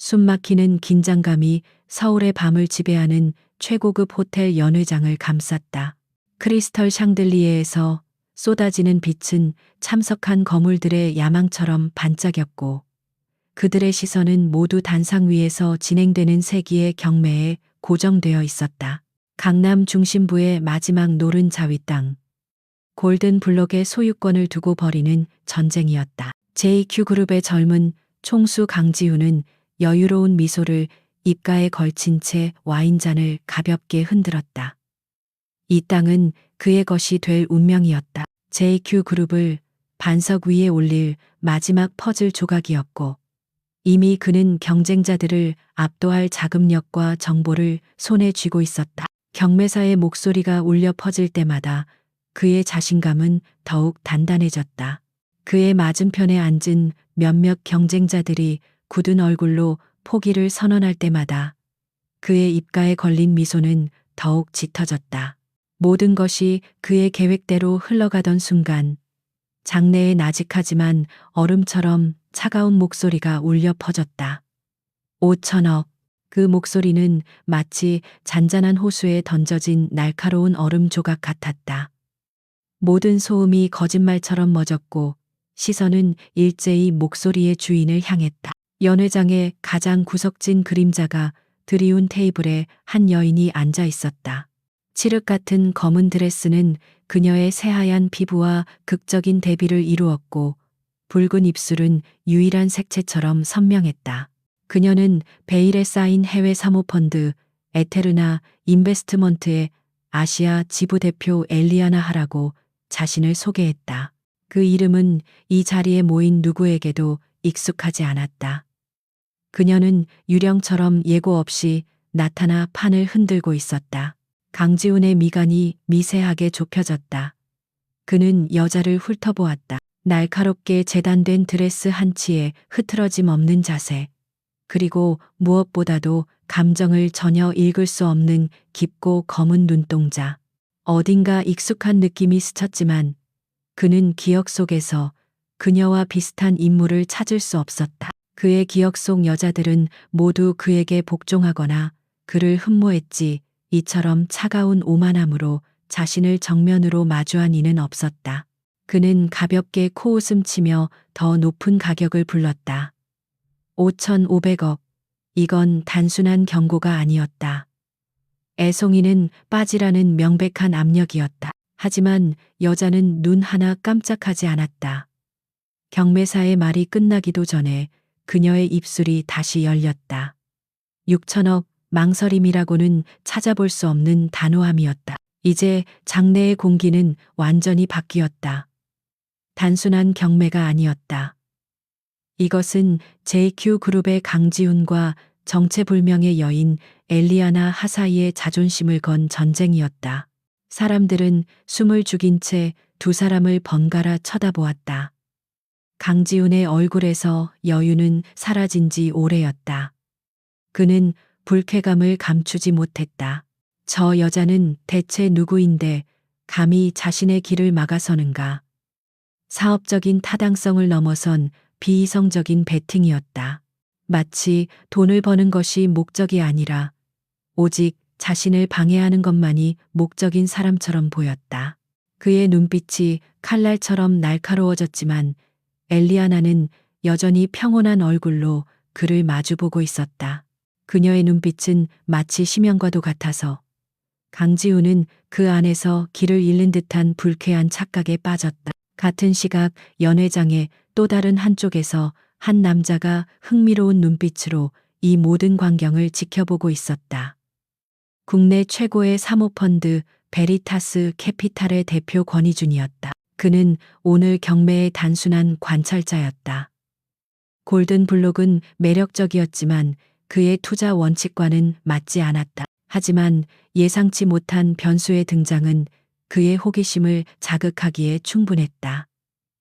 숨막히는 긴장감이 서울의 밤을 지배하는 최고급 호텔 연회장을 감쌌다. 크리스털 샹들리에에서 쏟아지는 빛은 참석한 거물들의 야망처럼 반짝였고 그들의 시선은 모두 단상 위에서 진행되는 세기의 경매에 고정되어 있었다. 강남 중심부의 마지막 노른자위 땅. 골든 블록의 소유권을 두고 벌이는 전쟁이었다. JQ그룹의 젊은 총수 강지훈은 여유로운 미소를 입가에 걸친 채 와인잔을 가볍게 흔들었다. 이 땅은 그의 것이 될 운명이었다. JQ그룹을 반석 위에 올릴 마지막 퍼즐 조각이었고 이미 그는 경쟁자들을 압도할 자금력과 정보를 손에 쥐고 있었다. 경매사의 목소리가 울려 퍼질 때마다 그의 자신감은 더욱 단단해졌다. 그의 맞은편에 앉은 몇몇 경쟁자들이 굳은 얼굴로 포기를 선언할 때마다 그의 입가에 걸린 미소는 더욱 짙어졌다. 모든 것이 그의 계획대로 흘러가던 순간 장내의 나직하지만 얼음처럼 차가운 목소리가 울려 퍼졌다. 5천억. 그 목소리는 마치 잔잔한 호수에 던져진 날카로운 얼음 조각 같았다. 모든 소음이 거짓말처럼 멎었고 시선은 일제히 목소리의 주인을 향했다. 연회장의 가장 구석진 그림자가 드리운 테이블에 한 여인이 앉아 있었다. 칠흑 같은 검은 드레스는 그녀의 새하얀 피부와 극적인 대비를 이루었고 붉은 입술은 유일한 색채처럼 선명했다. 그녀는 베일에 쌓인 해외 사모펀드 에테르나 인베스트먼트의 아시아 지부 대표 엘리아나 하라고 자신을 소개했다. 그 이름은 이 자리에 모인 누구에게도 익숙하지 않았다. 그녀는 유령처럼 예고 없이 나타나 판을 흔들고 있었다. 강지훈의 미간이 미세하게 좁혀졌다. 그는 여자를 훑어보았다. 날카롭게 재단된 드레스 한치에 흐트러짐 없는 자세. 그리고 무엇보다도 감정을 전혀 읽을 수 없는 깊고 검은 눈동자. 어딘가 익숙한 느낌이 스쳤지만 그는 기억 속에서 그녀와 비슷한 인물을 찾을 수 없었다. 그의 기억 속 여자들은 모두 그에게 복종하거나 그를 흠모했지 이처럼 차가운 오만함으로 자신을 정면으로 마주한 이는 없었다. 그는 가볍게 코웃음 치며 더 높은 가격을 불렀다. 5,500억. 이건 단순한 경고가 아니었다. 애송이는 빠지라는 명백한 압력이었다. 하지만 여자는 눈 하나 깜짝하지 않았다. 경매사의 말이 끝나기도 전에 그녀의 입술이 다시 열렸다. 6천억. 망설임이라고는 찾아볼 수 없는 단호함이었다. 이제 장내의 공기는 완전히 바뀌었다. 단순한 경매가 아니었다. 이것은 JQ그룹의 강지훈과 정체불명의 여인 엘리아나 하 사이의 자존심을 건 전쟁이었다. 사람들은 숨을 죽인 채 두 사람을 번갈아 쳐다보았다. 강지훈의 얼굴에서 여유는 사라진 지 오래였다. 그는 불쾌감을 감추지 못했다. 저 여자는 대체 누구인데 감히 자신의 길을 막아서는가. 사업적인 타당성을 넘어선 비이성적인 배팅이었다. 마치 돈을 버는 것이 목적이 아니라 오직 자신을 방해하는 것만이 목적인 사람처럼 보였다. 그의 눈빛이 칼날처럼 날카로워졌지만 엘리아나는 여전히 평온한 얼굴로 그를 마주보고 있었다. 그녀의 눈빛은 마치 심연과도 같아서 강지훈은 그 안에서 길을 잃는 듯한 불쾌한 착각에 빠졌다. 같은 시각 연회장의 또 다른 한쪽에서 한 남자가 흥미로운 눈빛으로 이 모든 광경을 지켜보고 있었다. 국내 최고의 사모펀드 베리타스 캐피탈의 대표 권희준이었다. 그는 오늘 경매의 단순한 관찰자였다. 골든 블록은 매력적이었지만 그의 투자 원칙과는 맞지 않았다. 하지만 예상치 못한 변수의 등장은 그의 호기심을 자극하기에 충분했다.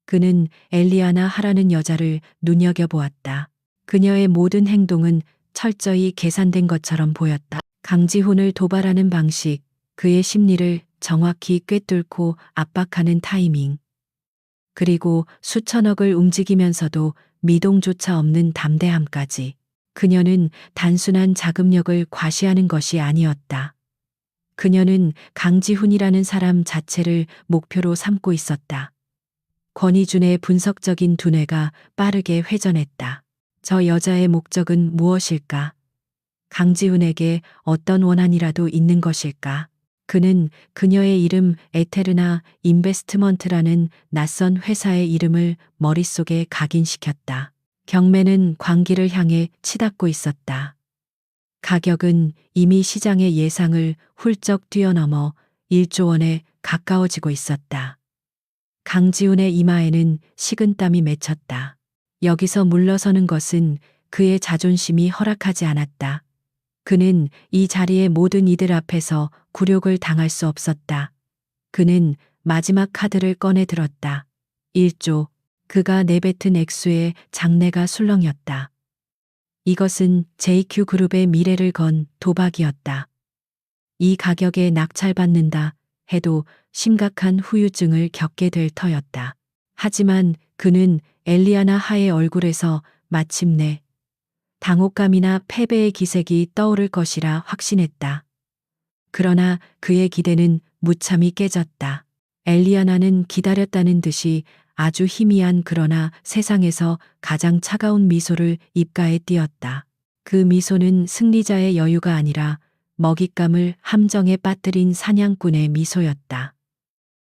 그는 엘리아나 하라는 여자를 눈여겨보았다. 그녀의 모든 행동은 철저히 계산된 것처럼 보였다. 강지훈을 도발하는 방식, 그의 심리를 정확히 꿰뚫고 압박하는 타이밍. 그리고 수천억을 움직이면서도 미동조차 없는 담대함까지. 그녀는 단순한 자금력을 과시하는 것이 아니었다. 그녀는 강지훈이라는 사람 자체를 목표로 삼고 있었다. 권희준의 분석적인 두뇌가 빠르게 회전했다. 저 여자의 목적은 무엇일까? 강지훈에게 어떤 원한이라도 있는 것일까? 그는 그녀의 이름 에테르나 인베스트먼트라는 낯선 회사의 이름을 머릿속에 각인시켰다. 경매는 광기를 향해 치닫고 있었다. 가격은 이미 시장의 예상을 훌쩍 뛰어넘어 1조 원에 가까워지고 있었다. 강지훈의 이마에는 식은땀이 맺혔다. 여기서 물러서는 것은 그의 자존심이 허락하지 않았다. 그는 이 자리의 모든 이들 앞에서 굴욕을 당할 수 없었다. 그는 마지막 카드를 꺼내 들었다. 1조. 그가 내뱉은 액수의 장내가 술렁였다. 이것은 JQ 그룹의 미래를 건 도박이었다. 이 가격에 낙찰받는다 해도 심각한 후유증을 겪게 될 터였다. 하지만 그는 엘리아나 하의 얼굴에서 마침내 당혹감이나 패배의 기색이 떠오를 것이라 확신했다. 그러나 그의 기대는 무참히 깨졌다. 엘리아나는 기다렸다는 듯이 아주 희미한 그러나 세상에서 가장 차가운 미소를 입가에 띄었다. 그 미소는 승리자의 여유가 아니라 먹잇감을 함정에 빠뜨린 사냥꾼의 미소였다.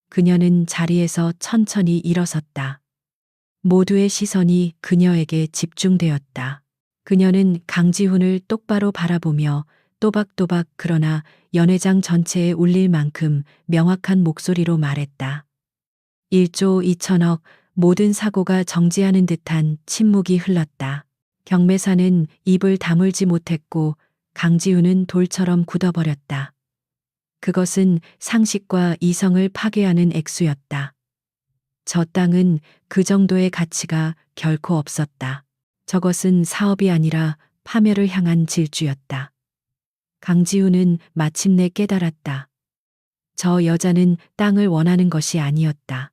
그녀는 자리에서 천천히 일어섰다. 모두의 시선이 그녀에게 집중되었다. 그녀는 강지훈을 똑바로 바라보며 또박또박 그러나 연회장 전체에 울릴 만큼 명확한 목소리로 말했다. 1조 2천억. 모든 사고가 정지하는 듯한 침묵이 흘렀다. 경매사는 입을 다물지 못했고 강지훈은 돌처럼 굳어버렸다. 그것은 상식과 이성을 파괴하는 액수였다. 저 땅은 그 정도의 가치가 결코 없었다. 저것은 사업이 아니라 파멸을 향한 질주였다. 강지훈은 마침내 깨달았다. 저 여자는 땅을 원하는 것이 아니었다.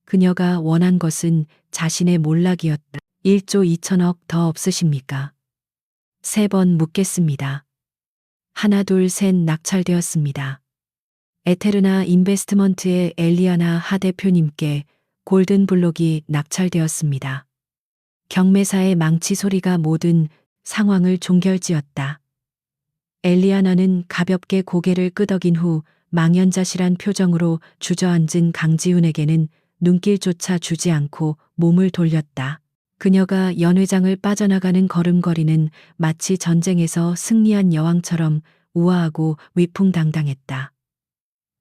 그녀가 원한 것은 자신의 몰락이었다. 1조 2천억 더 없으십니까? 3번 묻겠습니다. 하나 둘 셋 낙찰되었습니다. 에테르나 인베스트먼트의 엘리아나 하 대표님께 골든블록이 낙찰되었습니다. 경매사의 망치 소리가 모든 상황을 종결지었다. 엘리아나는 가볍게 고개를 끄덕인 후 망연자실한 표정으로 주저앉은 강지훈에게는 눈길조차 주지 않고 몸을 돌렸다. 그녀가 연회장을 빠져나가는 걸음걸이는 마치 전쟁에서 승리한 여왕처럼 우아하고 위풍당당했다.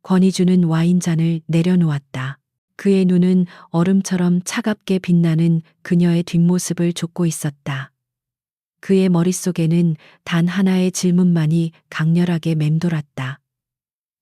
권희준은 와인잔을 내려놓았다. 그의 눈은 얼음처럼 차갑게 빛나는 그녀의 뒷모습을 좇고 있었다. 그의 머릿속에는 단 하나의 질문만이 강렬하게 맴돌았다.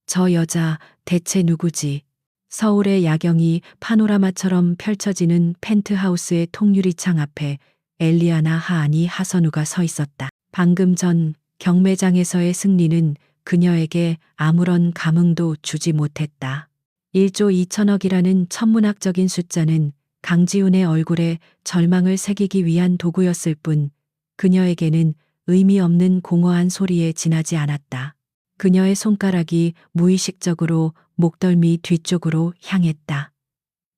저 여자 대체 누구지? 서울의 야경이 파노라마처럼 펼쳐지는 펜트하우스의 통유리창 앞에 엘리아나 하아니 하선우가 서 있었다. 방금 전 경매장에서의 승리는 그녀에게 아무런 감흥도 주지 못했다. 1조 2천억이라는 천문학적인 숫자는 강지훈의 얼굴에 절망을 새기기 위한 도구였을 뿐 그녀에게는 의미 없는 공허한 소리에 지나지 않았다. 그녀의 손가락이 무의식적으로 목덜미 뒤쪽으로 향했다.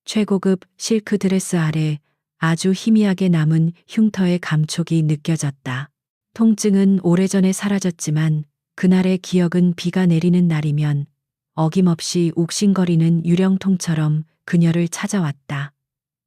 최고급 실크 드레스 아래 아주 희미하게 남은 흉터의 감촉이 느껴졌다. 통증은 오래전에 사라졌지만 그날의 기억은 비가 내리는 날이면 어김없이 욱신거리는 유령통처럼 그녀를 찾아왔다.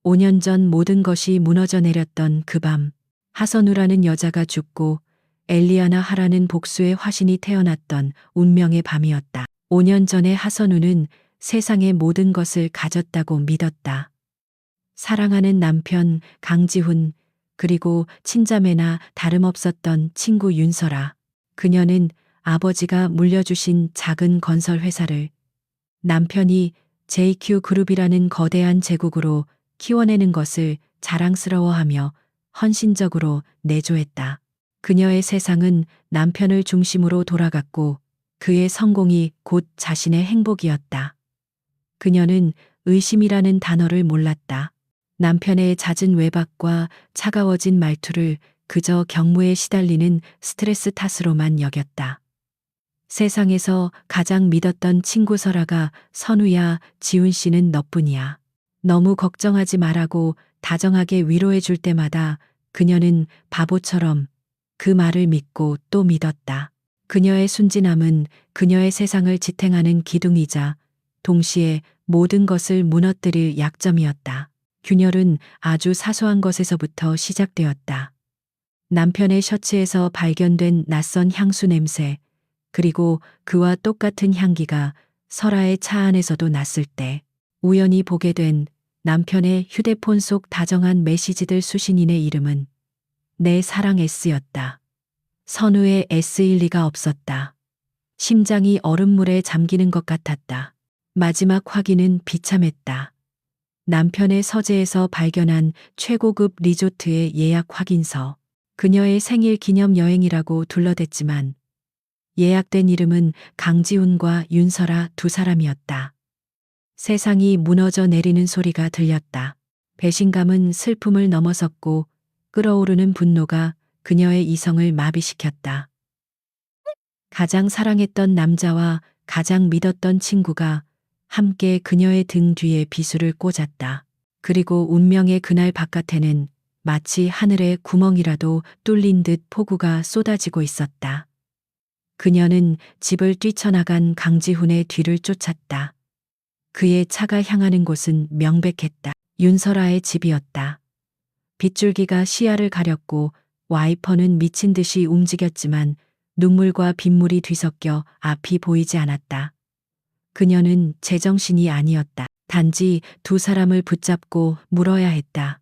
5년 전 모든 것이 무너져 내렸던 그 밤, 하선우라는 여자가 죽고 엘리아나 하라는 복수의 화신이 태어났던 운명의 밤이었다. 5년 전에 하선우는 세상의 모든 것을 가졌다고 믿었다. 사랑하는 남편 강지훈, 그리고 친자매나 다름없었던 친구 윤설아. 그녀는 아버지가 물려주신 작은 건설 회사를 남편이 JQ 그룹이라는 거대한 제국으로 키워내는 것을 자랑스러워하며 헌신적으로 내조했다. 그녀의 세상은 남편을 중심으로 돌아갔고 그의 성공이 곧 자신의 행복이었다. 그녀는 의심이라는 단어를 몰랐다. 남편의 잦은 외박과 차가워진 말투를 그저 경무에 시달리는 스트레스 탓으로만 여겼다. 세상에서 가장 믿었던 친구 설아가 선우야, 지훈 씨는 너뿐이야. 너무 걱정하지 말라고 다정하게 위로해 줄 때마다 그녀는 바보처럼 그 말을 믿고 또 믿었다. 그녀의 순진함은 그녀의 세상을 지탱하는 기둥이자 동시에 모든 것을 무너뜨릴 약점이었다. 균열은 아주 사소한 것에서부터 시작되었다. 남편의 셔츠에서 발견된 낯선 향수 냄새, 그리고 그와 똑같은 향기가 설아의 차 안에서도 났을 때, 우연히 보게 된 남편의 휴대폰 속 다정한 메시지들 수신인의 이름은 내 사랑 S였다. 선우의 S일 리가 없었다. 심장이 얼음물에 잠기는 것 같았다. 마지막 확인은 비참했다. 남편의 서재에서 발견한 최고급 리조트의 예약 확인서. 그녀의 생일 기념 여행이라고 둘러댔지만 예약된 이름은 강지훈과 윤설아 두 사람이었다. 세상이 무너져 내리는 소리가 들렸다. 배신감은 슬픔을 넘어섰고 끓어오르는 분노가 그녀의 이성을 마비시켰다. 가장 사랑했던 남자와 가장 믿었던 친구가 함께 그녀의 등 뒤에 비수를 꽂았다. 그리고 운명의 그날 바깥에는 마치 하늘의 구멍이라도 뚫린 듯 폭우가 쏟아지고 있었다. 그녀는 집을 뛰쳐나간 강지훈의 뒤를 쫓았다. 그의 차가 향하는 곳은 명백했다. 윤설아의 집이었다. 빗줄기가 시야를 가렸고 와이퍼는 미친 듯이 움직였지만 눈물과 빗물이 뒤섞여 앞이 보이지 않았다. 그녀는 제정신이 아니었다. 단지 두 사람을 붙잡고 물어야 했다.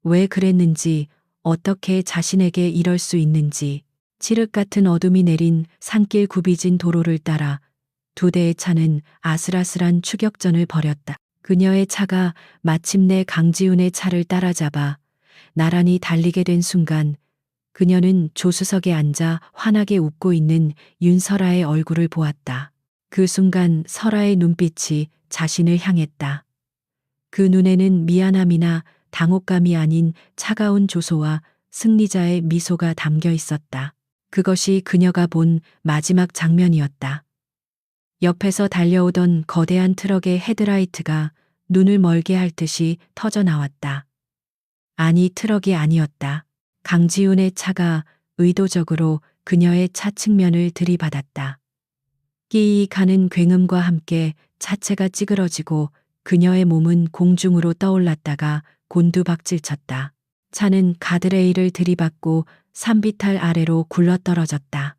왜 그랬는지, 어떻게 자신에게 이럴 수 있는지. 칠흑 같은 어둠이 내린 산길 굽이진 도로를 따라 두 대의 차는 아슬아슬한 추격전을 벌였다. 그녀의 차가 마침내 강지훈의 차를 따라잡아 나란히 달리게 된 순간 그녀는 조수석에 앉아 환하게 웃고 있는 윤설아의 얼굴을 보았다. 그 순간 설아의 눈빛이 자신을 향했다. 그 눈에는 미안함이나 당혹감이 아닌 차가운 조소와 승리자의 미소가 담겨 있었다. 그것이 그녀가 본 마지막 장면이었다. 옆에서 달려오던 거대한 트럭의 헤드라이트가 눈을 멀게 할 듯이 터져 나왔다. 아니, 트럭이 아니었다. 강지훈의 차가 의도적으로 그녀의 차 측면을 들이받았다. 끼익 하는 굉음과 함께 차체가 찌그러지고 그녀의 몸은 공중으로 떠올랐다가 곤두박질 쳤다. 차는 가드레일을 들이받고 산비탈 아래로 굴러떨어졌다.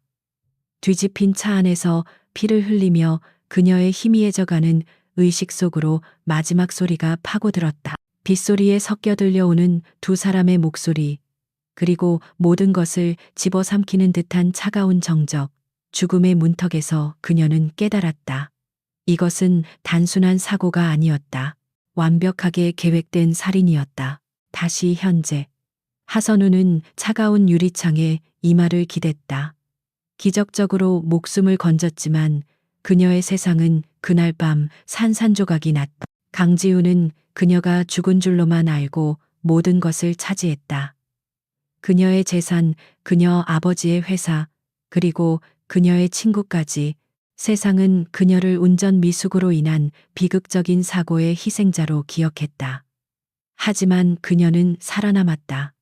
뒤집힌 차 안에서 피를 흘리며 그녀의 희미해져가는 의식 속으로 마지막 소리가 파고들었다. 빗소리에 섞여 들려오는 두 사람의 목소리, 그리고 모든 것을 집어삼키는 듯한 차가운 정적, 죽음의 문턱에서 그녀는 깨달았다. 이것은 단순한 사고가 아니었다. 완벽하게 계획된 살인이었다. 다시 현재. 하선우는 차가운 유리창에 이마를 기댔다. 기적적으로 목숨을 건졌지만 그녀의 세상은 그날 밤 산산조각이 났다. 강지훈은 그녀가 죽은 줄로만 알고 모든 것을 차지했다. 그녀의 재산, 그녀 아버지의 회사, 그리고 그녀의 친구까지. 세상은 그녀를 운전 미숙으로 인한 비극적인 사고의 희생자로 기억했다. 하지만 그녀는 살아남았다.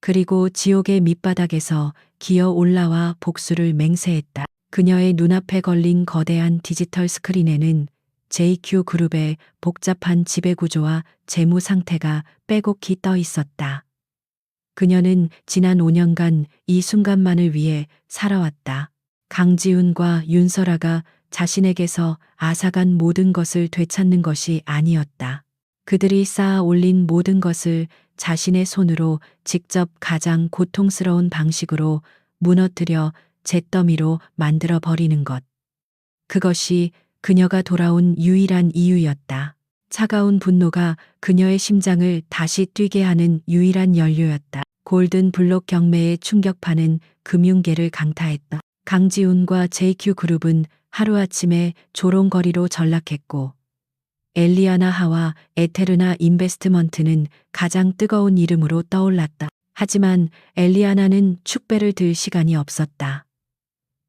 그리고 지옥의 밑바닥에서 기어 올라와 복수를 맹세했다. 그녀의 눈앞에 걸린 거대한 디지털 스크린에는 JQ 그룹의 복잡한 지배구조와 재무 상태가 빼곡히 떠 있었다. 그녀는 지난 5년간 이 순간만을 위해 살아왔다. 강지훈과 윤설아가 자신에게서 앗아간 모든 것을 되찾는 것이 아니었다. 그들이 쌓아 올린 모든 것을 자신의 손으로 직접 가장 고통스러운 방식으로 무너뜨려 잿더미로 만들어 버리는 것. 그것이 그녀가 돌아온 유일한 이유였다. 차가운 분노가 그녀의 심장을 다시 뛰게 하는 유일한 연료였다. 골든 블록 경매의 충격파는 금융계를 강타했다. 강지훈과 JQ그룹은 하루아침에 조롱거리로 전락했고 엘리아나 하와 에테르나 인베스트먼트는 가장 뜨거운 이름으로 떠올랐다. 하지만 엘리아나는 축배를 들 시간이 없었다.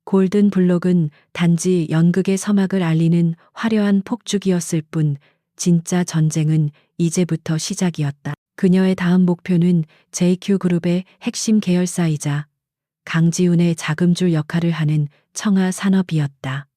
골든 블록은 단지 연극의 서막을 알리는 화려한 폭죽이었을 뿐 진짜 전쟁은 이제부터 시작이었다. 그녀의 다음 목표는 JQ 그룹의 핵심 계열사이자 강지훈의 자금줄 역할을 하는 청하 산업이었다.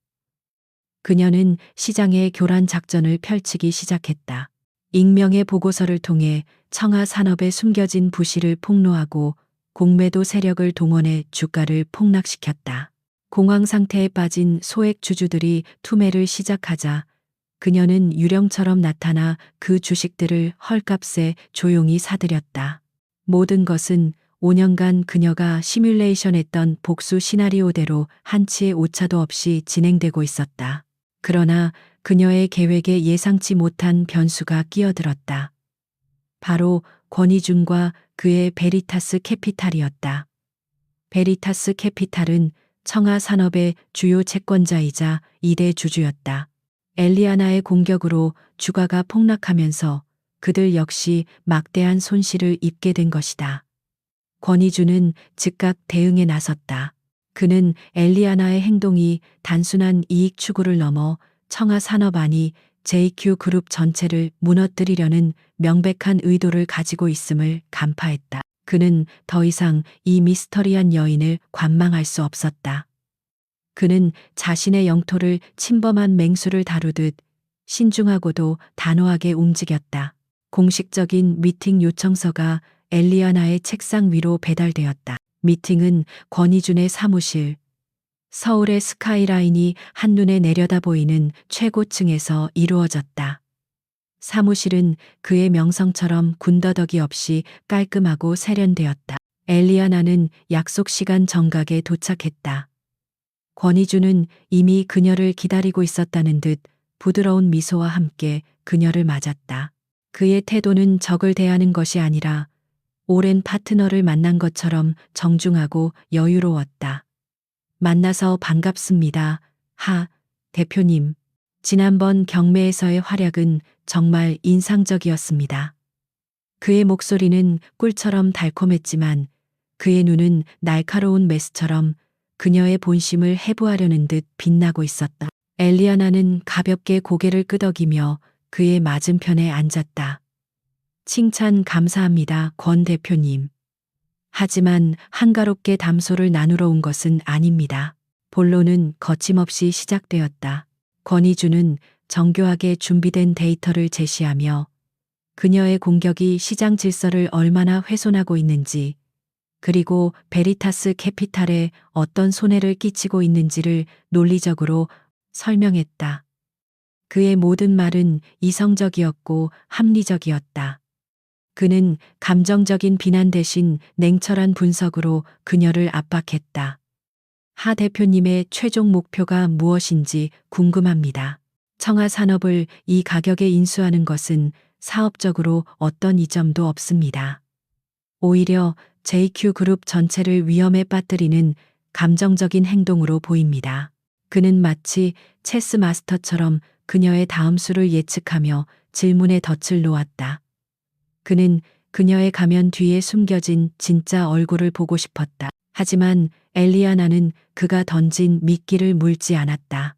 그녀는 시장의 교란 작전을 펼치기 시작했다. 익명의 보고서를 통해 청하 산업에 숨겨진 부실을 폭로하고 공매도 세력을 동원해 주가를 폭락시켰다. 공황 상태에 빠진 소액 주주들이 투매를 시작하자 그녀는 유령처럼 나타나 그 주식들을 헐값에 조용히 사들였다. 모든 것은 5년간 그녀가 시뮬레이션했던 복수 시나리오대로 한치의 오차도 없이 진행되고 있었다. 그러나 그녀의 계획에 예상치 못한 변수가 끼어들었다. 바로 권희준과 그의 베리타스 캐피탈이었다. 베리타스 캐피탈은 청하 산업의 주요 채권자이자 2대 주주였다. 엘리아나의 공격으로 주가가 폭락하면서 그들 역시 막대한 손실을 입게 된 것이다. 권희준은 즉각 대응에 나섰다. 그는 엘리아나의 행동이 단순한 이익 추구를 넘어 청하 산업 안이 JQ 그룹 전체를 무너뜨리려는 명백한 의도를 가지고 있음을 간파했다. 그는 더 이상 이 미스터리한 여인을 관망할 수 없었다. 그는 자신의 영토를 침범한 맹수를 다루듯 신중하고도 단호하게 움직였다. 공식적인 미팅 요청서가 엘리아나의 책상 위로 배달되었다. 미팅은 권희준의 사무실, 서울의 스카이라인이 한눈에 내려다 보이는 최고층에서 이루어졌다. 사무실은 그의 명성처럼 군더더기 없이 깔끔하고 세련되었다. 엘리아나는 약속 시간 정각에 도착했다. 권희준은 이미 그녀를 기다리고 있었다는 듯 부드러운 미소와 함께 그녀를 맞았다. 그의 태도는 적을 대하는 것이 아니라 오랜 파트너를 만난 것처럼 정중하고 여유로웠다. 만나서 반갑습니다. 하, 대표님. 지난번 경매에서의 활약은 정말 인상적이었습니다. 그의 목소리는 꿀처럼 달콤했지만 그의 눈은 날카로운 메스처럼 그녀의 본심을 해부하려는 듯 빛나고 있었다. 엘리아나는 가볍게 고개를 끄덕이며 그의 맞은편에 앉았다. 칭찬 감사합니다, 권 대표님. 하지만 한가롭게 담소를 나누러 온 것은 아닙니다. 본론은 거침없이 시작되었다. 권희준은 정교하게 준비된 데이터를 제시하며 그녀의 공격이 시장 질서를 얼마나 훼손하고 있는지, 그리고 베리타스 캐피탈에 어떤 손해를 끼치고 있는지를 논리적으로 설명했다. 그의 모든 말은 이성적이었고 합리적이었다. 그는 감정적인 비난 대신 냉철한 분석으로 그녀를 압박했다. 하 대표님의 최종 목표가 무엇인지 궁금합니다. 청하 산업을 이 가격에 인수하는 것은 사업적으로 어떤 이점도 없습니다. 오히려 JQ 그룹 전체를 위험에 빠뜨리는 감정적인 행동으로 보입니다. 그는 마치 체스 마스터처럼 그녀의 다음 수를 예측하며 질문의 덫을 놓았다. 그는 그녀의 가면 뒤에 숨겨진 진짜 얼굴을 보고 싶었다. 하지만 엘리아나는 그가 던진 미끼를 물지 않았다.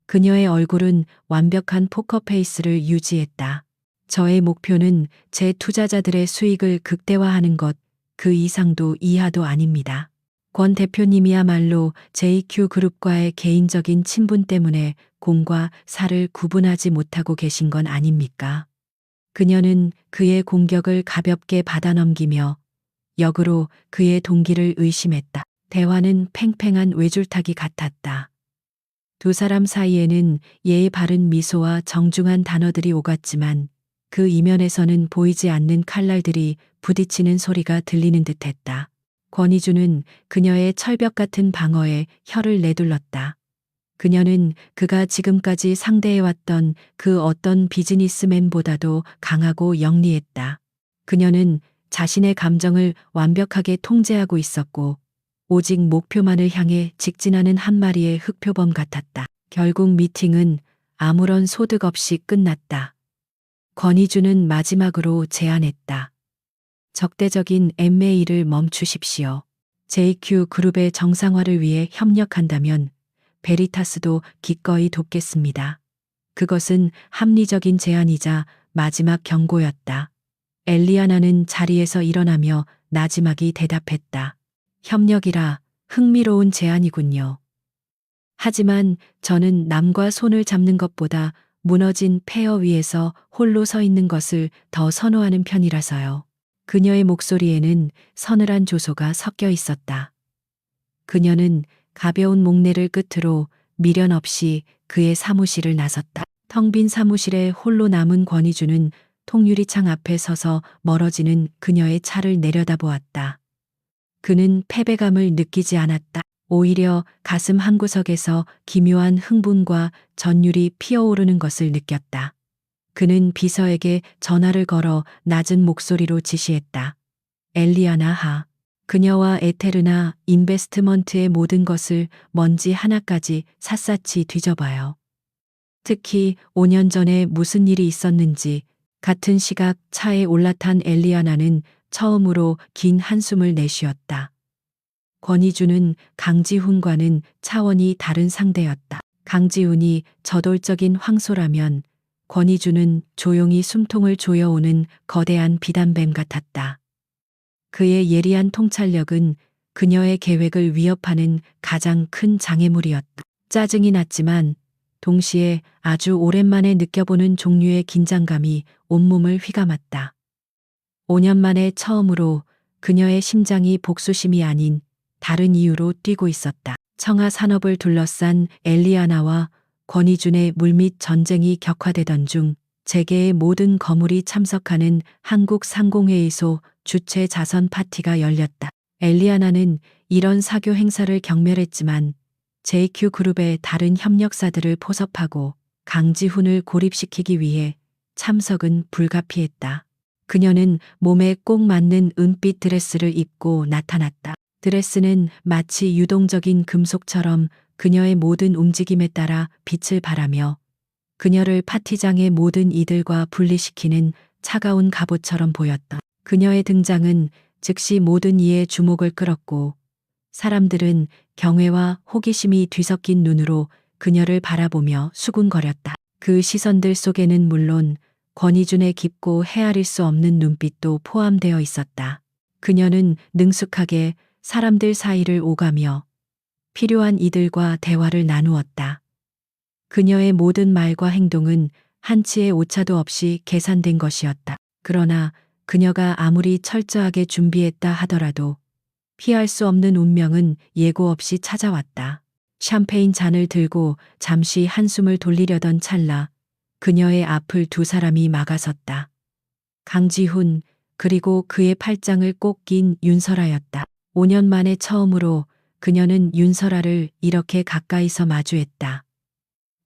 그녀의 얼굴은 완벽한 포커페이스를 유지했다. 저의 목표는 제 투자자들의 수익을 극대화하는 것, 그 이상도 이하도 아닙니다. 권 대표님이야말로 JQ 그룹과의 개인적인 친분 때문에 공과 사를 구분하지 못하고 계신 건 아닙니까? 그녀는 그의 공격을 가볍게 받아넘기며 역으로 그의 동기를 의심했다. 대화는 팽팽한 외줄타기 같았다. 두 사람 사이에는 예의 바른 미소와 정중한 단어들이 오갔지만 그 이면에서는 보이지 않는 칼날들이 부딪히는 소리가 들리는 듯했다. 권희준은 그녀의 철벽 같은 방어에 혀를 내둘렀다. 그녀는 그가 지금까지 상대해왔던 그 어떤 비즈니스맨보다도 강하고 영리했다. 그녀는 자신의 감정을 완벽하게 통제하고 있었고 오직 목표만을 향해 직진하는 한 마리의 흑표범 같았다. 결국 미팅은 아무런 소득 없이 끝났다. 권희준은 마지막으로 제안했다. 적대적인 MA를 멈추십시오. JQ 그룹의 정상화를 위해 협력한다면 베리타스도 기꺼이 돕겠습니다. 그것은 합리적인 제안이자 마지막 경고였다. 엘리아나는 자리에서 일어나며 나지막이 대답했다. 협력이라 흥미로운 제안이군요. 하지만 저는 남과 손을 잡는 것보다 무너진 폐허 위에서 홀로 서 있는 것을 더 선호하는 편이라서요. 그녀의 목소리에는 서늘한 조소가 섞여 있었다. 그녀는 가벼운 목례를 끝으로 미련 없이 그의 사무실을 나섰다. 텅 빈 사무실에 홀로 남은 권희주는 통유리창 앞에 서서 멀어지는 그녀의 차를 내려다보았다. 그는 패배감을 느끼지 않았다. 오히려 가슴 한구석에서 기묘한 흥분과 전율이 피어오르는 것을 느꼈다. 그는 비서에게 전화를 걸어 낮은 목소리로 지시했다. 엘리아나 하. 그녀와 에테르나 인베스트먼트의 모든 것을 먼지 하나까지 샅샅이 뒤져봐요. 특히 5년 전에 무슨 일이 있었는지. 같은 시각 차에 올라탄 엘리아나는 처음으로 긴 한숨을 내쉬었다. 권희주는 강지훈과는 차원이 다른 상대였다. 강지훈이 저돌적인 황소라면 권희주는 조용히 숨통을 조여오는 거대한 비단뱀 같았다. 그의 예리한 통찰력은 그녀의 계획을 위협하는 가장 큰 장애물이었다. 짜증이 났지만 동시에 아주 오랜만에 느껴보는 종류의 긴장감이 온몸을 휘감았다. 5년 만에 처음으로 그녀의 심장이 복수심이 아닌 다른 이유로 뛰고 있었다. 청하 산업을 둘러싼 엘리아나와 권희준의 물밑 전쟁이 격화되던 중 재계의 모든 거물이 참석하는 한국상공회의소 주최 자선 파티가 열렸다. 엘리아나는 이런 사교 행사를 경멸했지만 JQ 그룹의 다른 협력사들을 포섭하고 강지훈을 고립시키기 위해 참석은 불가피했다. 그녀는 몸에 꼭 맞는 은빛 드레스를 입고 나타났다. 드레스는 마치 유동적인 금속처럼 그녀의 모든 움직임에 따라 빛을 발하며 그녀를 파티장의 모든 이들과 분리시키는 차가운 갑옷처럼 보였다. 그녀의 등장은 즉시 모든 이의 주목을 끌었고 사람들은 경외와 호기심이 뒤섞인 눈으로 그녀를 바라보며 수군거렸다. 그 시선들 속에는 물론 권희준의 깊고 헤아릴 수 없는 눈빛도 포함되어 있었다. 그녀는 능숙하게 사람들 사이를 오가며 필요한 이들과 대화를 나누었다. 그녀의 모든 말과 행동은 한치의 오차도 없이 계산된 것이었다. 그러나 그녀가 아무리 철저하게 준비했다 하더라도 피할 수 없는 운명은 예고 없이 찾아왔다. 샴페인 잔을 들고 잠시 한숨을 돌리려던 찰나 그녀의 앞을 두 사람이 막아섰다. 강지훈 그리고 그의 팔짱을 꼭 낀 윤설아였다. 5년 만에 처음으로 그녀는 윤설아를 이렇게 가까이서 마주했다.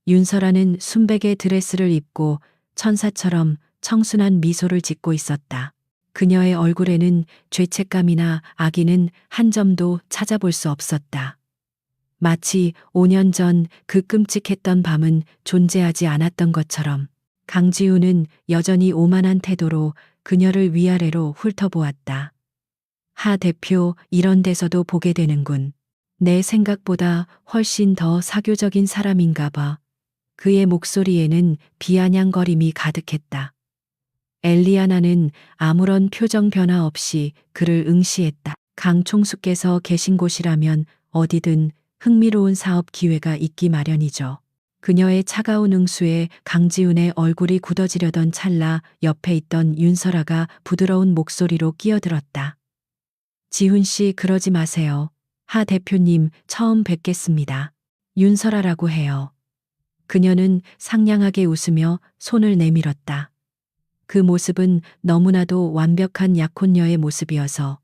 윤설아는 순백의 드레스를 입고 천사처럼 청순한 미소를 짓고 있었다. 그녀의 얼굴에는 죄책감이나 악의는 한 점도 찾아볼 수 없었다. 마치 5년 전 그 끔찍했던 밤은 존재하지 않았던 것처럼 강지훈은 여전히 오만한 태도로 그녀를 위아래로 훑어보았다. 하 대표 이런 데서도 보게 되는군. 내 생각보다 훨씬 더 사교적인 사람인가 봐. 그의 목소리에는 비아냥거림이 가득했다. 엘리아나는 아무런 표정 변화 없이 그를 응시했다. 강 총수께서 계신 곳이라면 어디든 흥미로운 사업 기회가 있기 마련이죠. 그녀의 차가운 응수에 강지훈의 얼굴이 굳어지려던 찰나 옆에 있던 윤설아가 부드러운 목소리로 끼어들었다. 지훈 씨 그러지 마세요. 하 대표님 처음 뵙겠습니다. 윤설아라고 해요. 그녀는 상냥하게 웃으며 손을 내밀었다. 그 모습은 너무나도 완벽한 약혼녀의 모습이어서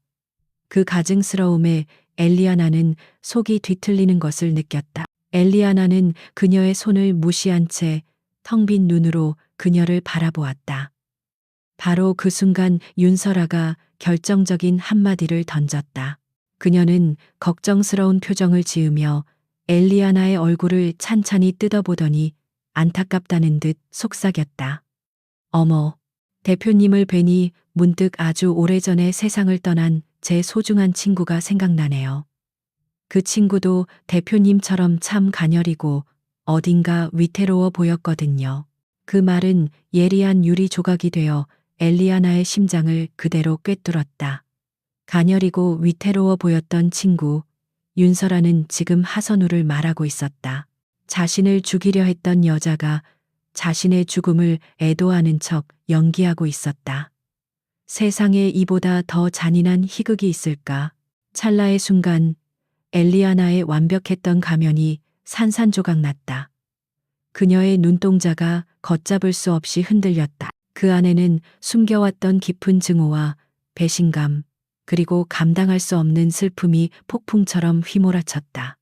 그 가증스러움에 엘리아나는 속이 뒤틀리는 것을 느꼈다. 엘리아나는 그녀의 손을 무시한 채 텅 빈 눈으로 그녀를 바라보았다. 바로 그 순간 윤설아가 결정적인 한마디를 던졌다. 그녀는 걱정스러운 표정을 지으며 엘리아나의 얼굴을 찬찬히 뜯어보더니 안타깝다는 듯 속삭였다. 어머, 대표님을 뵈니 문득 아주 오래전에 세상을 떠난 제 소중한 친구가 생각나네요. 그 친구도 대표님처럼 참 가녀리고 어딘가 위태로워 보였거든요. 그 말은 예리한 유리 조각이 되어 엘리아나의 심장을 그대로 꿰뚫었다. 가녀리고 위태로워 보였던 친구, 윤설아는 지금 하선우를 말하고 있었다. 자신을 죽이려 했던 여자가 자신의 죽음을 애도하는 척 연기하고 있었다. 세상에 이보다 더 잔인한 희극이 있을까? 찰나의 순간 엘리아나의 완벽했던 가면이 산산조각 났다. 그녀의 눈동자가 걷잡을 수 없이 흔들렸다. 그 안에는 숨겨왔던 깊은 증오와 배신감, 그리고 감당할 수 없는 슬픔이 폭풍처럼 휘몰아쳤다.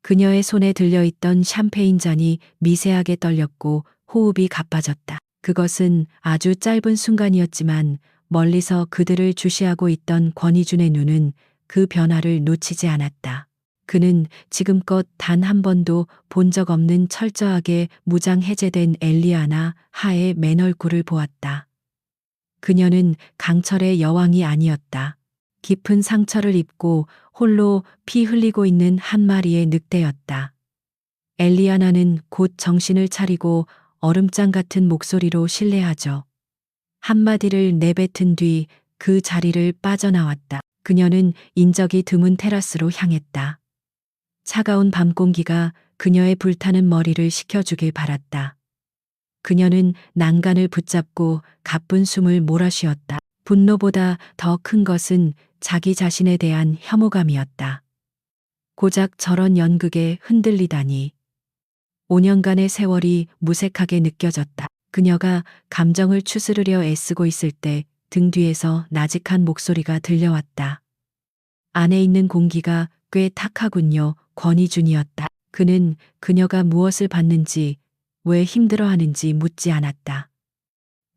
그녀의 손에 들려있던 샴페인 잔이 미세하게 떨렸고 호흡이 가빠졌다. 그것은 아주 짧은 순간이었지만 멀리서 그들을 주시하고 있던 권희준의 눈은 그 변화를 놓치지 않았다. 그는 지금껏 단 한 번도 본 적 없는 철저하게 무장 해제된 엘리아나 하의 맨얼굴을 보았다. 그녀는 강철의 여왕이 아니었다. 깊은 상처를 입고 홀로 피 흘리고 있는 한 마리의 늑대였다. 엘리아나는 곧 정신을 차리고 얼음장 같은 목소리로 신뢰하죠. 한마디를 내뱉은 뒤 그 자리를 빠져나왔다. 그녀는 인적이 드문 테라스로 향했다. 차가운 밤 공기가 그녀의 불타는 머리를 식혀주길 바랐다. 그녀는 난간을 붙잡고 가쁜 숨을 몰아쉬었다. 분노보다 더 큰 것은 자기 자신에 대한 혐오감이었다. 고작 저런 연극에 흔들리다니. 5년간의 세월이 무색하게 느껴졌다. 그녀가 감정을 추스르려 애쓰고 있을 때 등 뒤에서 나직한 목소리가 들려왔다. 안에 있는 공기가 꽤 탁하군요. 권희준이었다. 그는 그녀가 무엇을 받는지, 왜 힘들어하는지 묻지 않았다.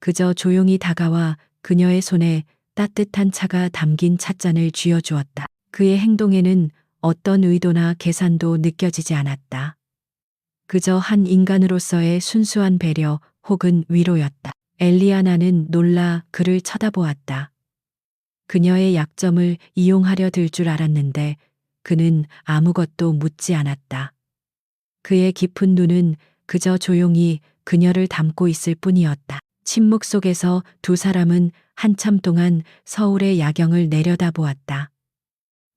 그저 조용히 다가와 그녀의 손에 따뜻한 차가 담긴 찻잔을 쥐어주었다. 그의 행동에는 어떤 의도나 계산도 느껴지지 않았다. 그저 한 인간으로서의 순수한 배려 혹은 위로였다. 엘리아나는 놀라 그를 쳐다보았다. 그녀의 약점을 이용하려 들 줄 알았는데 그는 아무것도 묻지 않았다. 그의 깊은 눈은 그저 조용히 그녀를 담고 있을 뿐이었다. 침묵 속에서 두 사람은 한참 동안 서울의 야경을 내려다보았다.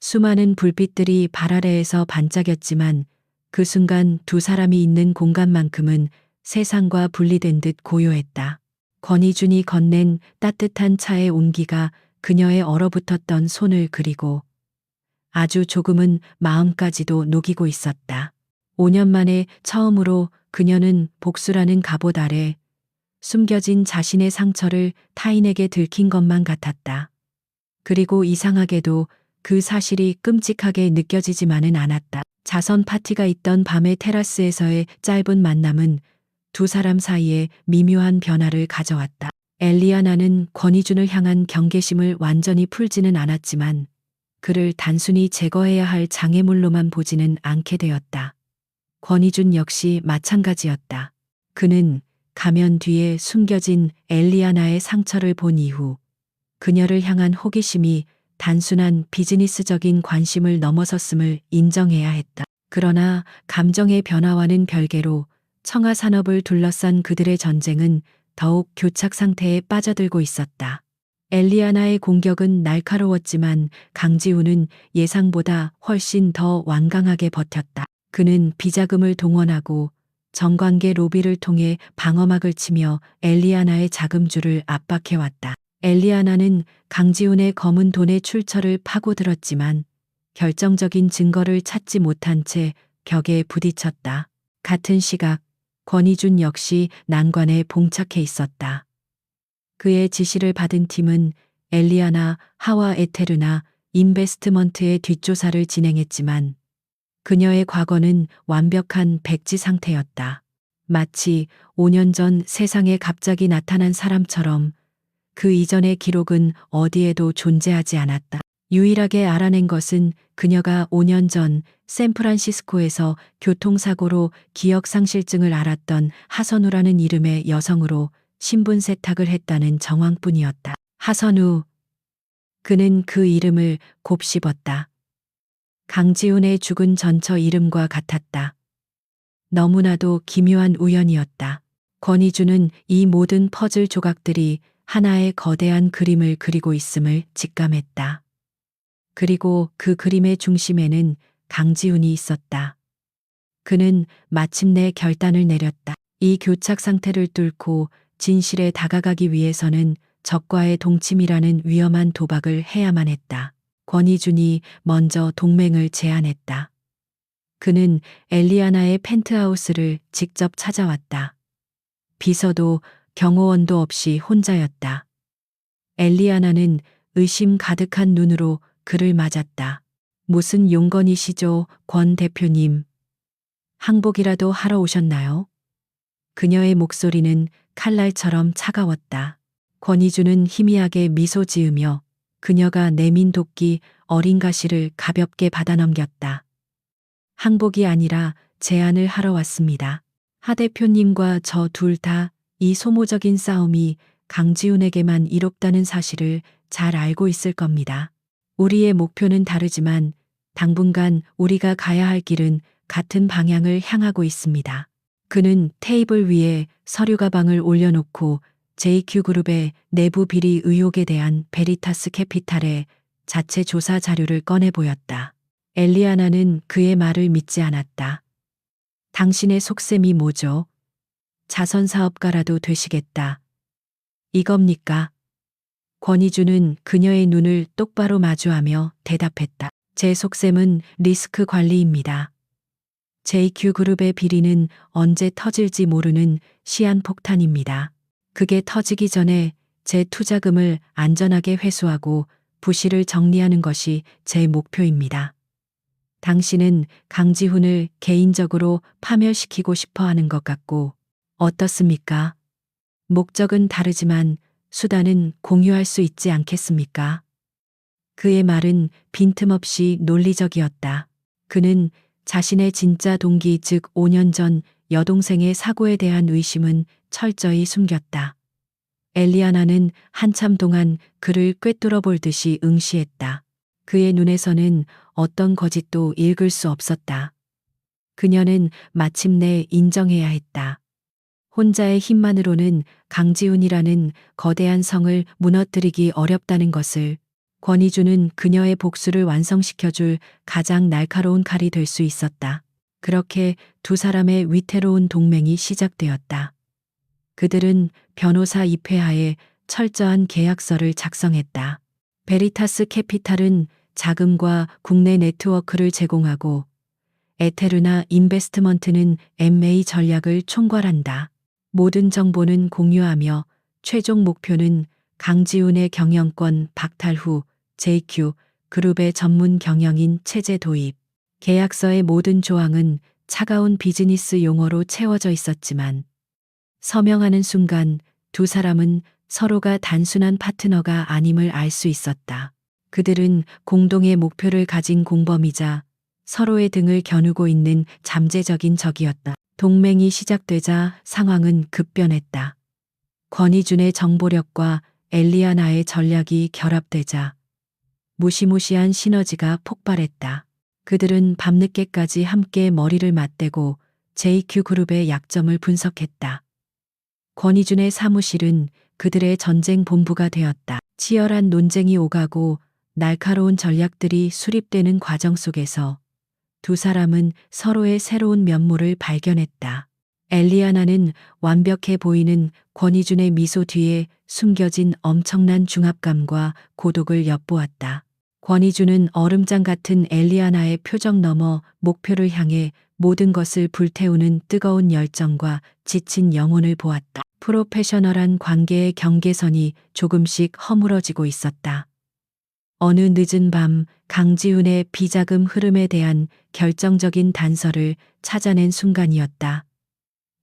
수많은 불빛들이 발 아래에서 반짝였지만 그 순간 두 사람이 있는 공간만큼은 세상과 분리된 듯 고요했다. 권희준이 건넨 따뜻한 차의 온기가 그녀의 얼어붙었던 손을 그리고 아주 조금은 마음까지도 녹이고 있었다. 5년 만에 처음으로 그녀는 복수라는 갑옷 아래 숨겨진 자신의 상처를 타인에게 들킨 것만 같았다. 그리고 이상하게도 그 사실이 끔찍하게 느껴지지만은 않았다. 자선 파티가 있던 밤의 테라스에서의 짧은 만남은 두 사람 사이에 미묘한 변화를 가져왔다. 엘리아나는 권희준을 향한 경계심을 완전히 풀지는 않았지만 그를 단순히 제거해야 할 장애물로만 보지는 않게 되었다. 권희준 역시 마찬가지였다. 그는 가면 뒤에 숨겨진 엘리아나의 상처를 본 이후 그녀를 향한 호기심이 단순한 비즈니스적인 관심을 넘어섰음을 인정해야 했다. 그러나 감정의 변화와는 별개로 청아 산업을 둘러싼 그들의 전쟁은 더욱 교착 상태에 빠져들고 있었다. 엘리아나의 공격은 날카로웠지만 강지우는 예상보다 훨씬 더 완강하게 버텼다. 그는 비자금을 동원하고 정관계 로비를 통해 방어막을 치며 엘리아나의 자금줄을 압박해왔다. 엘리아나는 강지훈의 검은 돈의 출처를 파고들었지만 결정적인 증거를 찾지 못한 채 벽에 부딪혔다. 같은 시각 권희준 역시 난관에 봉착해 있었다. 그의 지시를 받은 팀은 엘리아나 하와 에테르나 인베스트먼트의 뒷조사를 진행했지만 그녀의 과거는 완벽한 백지 상태였다. 마치 5년 전 세상에 갑자기 나타난 사람처럼 그 이전의 기록은 어디에도 존재하지 않았다. 유일하게 알아낸 것은 그녀가 5년 전 샌프란시스코에서 교통사고로 기억상실증을 앓았던 하선우라는 이름의 여성으로 신분 세탁을 했다는 정황뿐이었다. 하선우. 그는 그 이름을 곱씹었다. 강지훈의 죽은 전처 이름과 같았다. 너무나도 기묘한 우연이었다. 권희주는 이 모든 퍼즐 조각들이 하나의 거대한 그림을 그리고 있음을 직감했다. 그리고 그 그림의 중심에는 강지훈이 있었다. 그는 마침내 결단을 내렸다. 이 교착 상태를 뚫고 진실에 다가가기 위해서는 적과의 동침이라는 위험한 도박을 해야만 했다. 권희준이 먼저 동맹을 제안했다. 그는 엘리아나의 펜트하우스를 직접 찾아왔다. 비서도 경호원도 없이 혼자였다. 엘리아나는 의심 가득한 눈으로 그를 맞았다. 무슨 용건이시죠, 권 대표님? 항복이라도 하러 오셨나요? 그녀의 목소리는 칼날처럼 차가웠다. 권희주는 희미하게 미소 지으며 그녀가 내민 도끼 어린 가시를 가볍게 받아넘겼다. 항복이 아니라 제안을 하러 왔습니다. 하 대표님과 저 둘 다 이 소모적인 싸움이 강지훈에게만 이롭다는 사실을 잘 알고 있을 겁니다. 우리의 목표는 다르지만 당분간 우리가 가야 할 길은 같은 방향을 향하고 있습니다. 그는 테이블 위에 서류 가방을 올려놓고 JQ그룹의 내부 비리 의혹에 대한 베리타스 캐피탈의 자체 조사 자료를 꺼내 보였다. 엘리아나는 그의 말을 믿지 않았다. 당신의 속셈이 뭐죠? 자선사업가라도 되시겠다. 이겁니까? 권희주는 그녀의 눈을 똑바로 마주하며 대답했다. 제 속셈은 리스크 관리입니다. JQ그룹의 비리는 언제 터질지 모르는 시한폭탄입니다. 그게 터지기 전에 제 투자금을 안전하게 회수하고 부실을 정리하는 것이 제 목표입니다. 당신은 강지훈을 개인적으로 파멸시키고 싶어 하는 것 같고, 어떻습니까? 목적은 다르지만 수단은 공유할 수 있지 않겠습니까? 그의 말은 빈틈없이 논리적이었다. 그는 자신의 진짜 동기 즉 5년 전 여동생의 사고에 대한 의심은 철저히 숨겼다. 엘리아나는 한참 동안 그를 꿰뚫어 볼 듯이 응시했다. 그의 눈에서는 어떤 거짓도 읽을 수 없었다. 그녀는 마침내 인정해야 했다. 혼자의 힘만으로는 강지훈이라는 거대한 성을 무너뜨리기 어렵다는 것을, 권희주는 그녀의 복수를 완성시켜줄 가장 날카로운 칼이 될 수 있었다. 그렇게 두 사람의 위태로운 동맹이 시작되었다. 그들은 변호사 입회하에 철저한 계약서를 작성했다. 베리타스 캐피탈은 자금과 국내 네트워크를 제공하고 에테르나 인베스트먼트는 M&A 전략을 총괄한다. 모든 정보는 공유하며 최종 목표는 강지훈의 경영권 박탈 후 JQ 그룹의 전문 경영인 체제 도입. 계약서의 모든 조항은 차가운 비즈니스 용어로 채워져 있었지만 서명하는 순간 두 사람은 서로가 단순한 파트너가 아님을 알 수 있었다. 그들은 공동의 목표를 가진 공범이자 서로의 등을 겨누고 있는 잠재적인 적이었다. 동맹이 시작되자 상황은 급변했다. 권희준의 정보력과 엘리아나의 전략이 결합되자 무시무시한 시너지가 폭발했다. 그들은 밤늦게까지 함께 머리를 맞대고 JQ그룹의 약점을 분석했다. 권희준의 사무실은 그들의 전쟁 본부가 되었다. 치열한 논쟁이 오가고 날카로운 전략들이 수립되는 과정 속에서 두 사람은 서로의 새로운 면모를 발견했다. 엘리아나는 완벽해 보이는 권희준의 미소 뒤에 숨겨진 엄청난 중압감과 고독을 엿보았다. 권희준은 얼음장 같은 엘리아나의 표정 너머 목표를 향해 모든 것을 불태우는 뜨거운 열정과 지친 영혼을 보았다. 프로페셔널한 관계의 경계선이 조금씩 허물어지고 있었다. 어느 늦은 밤 강지훈의 비자금 흐름에 대한 결정적인 단서를 찾아낸 순간이었다.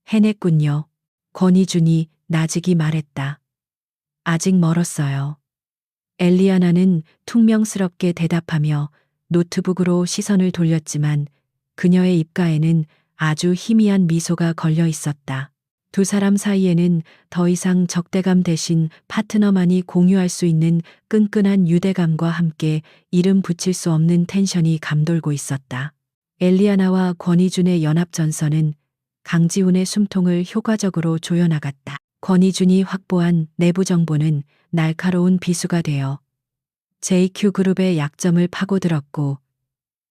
해냈군요. 권희준이 나직이 말했다. 아직 멀었어요. 엘리아나는 퉁명스럽게 대답하며 노트북으로 시선을 돌렸지만 그녀의 입가에는 아주 희미한 미소가 걸려 있었다. 두 사람 사이에는 더 이상 적대감 대신 파트너만이 공유할 수 있는 끈끈한 유대감과 함께 이름 붙일 수 없는 텐션이 감돌고 있었다. 엘리아나와 권희준의 연합전선은 강지훈의 숨통을 효과적으로 조여나갔다. 권희준이 확보한 내부 정보는 날카로운 비수가 되어 JQ그룹의 약점을 파고들었고,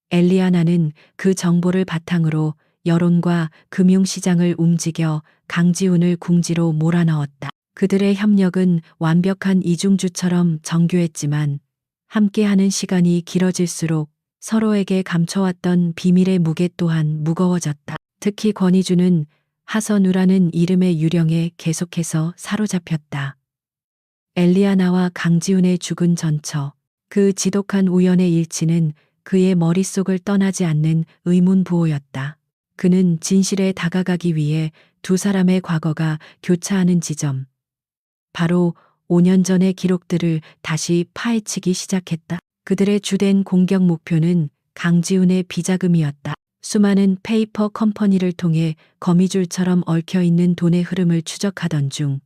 엘리아나는 그 정보를 바탕으로 여론과 금융시장을 움직여 강지훈을 궁지로 몰아넣었다. 그들의 협력은 완벽한 이중주처럼 정교했지만 함께하는 시간이 길어질수록 서로에게 감춰왔던 비밀의 무게 또한 무거워졌다. 특히 권희준은 하선우라는 이름의 유령에 계속해서 사로잡혔다. 엘리아나와 강지훈의 죽은 전처, 그 지독한 우연의 일치는 그의 머릿속을 떠나지 않는 의문부호였다. 그는 진실에 다가가기 위해 두 사람의 과거가 교차하는 지점, 바로 5년 전의 기록들을 다시 파헤치기 시작했다. 그들의 주된 공격 목표는 강지훈의 비자금이었다. 수많은 페이퍼 컴퍼니를 통해 거미줄처럼 얽혀있는 돈의 흐름을 추적하던 중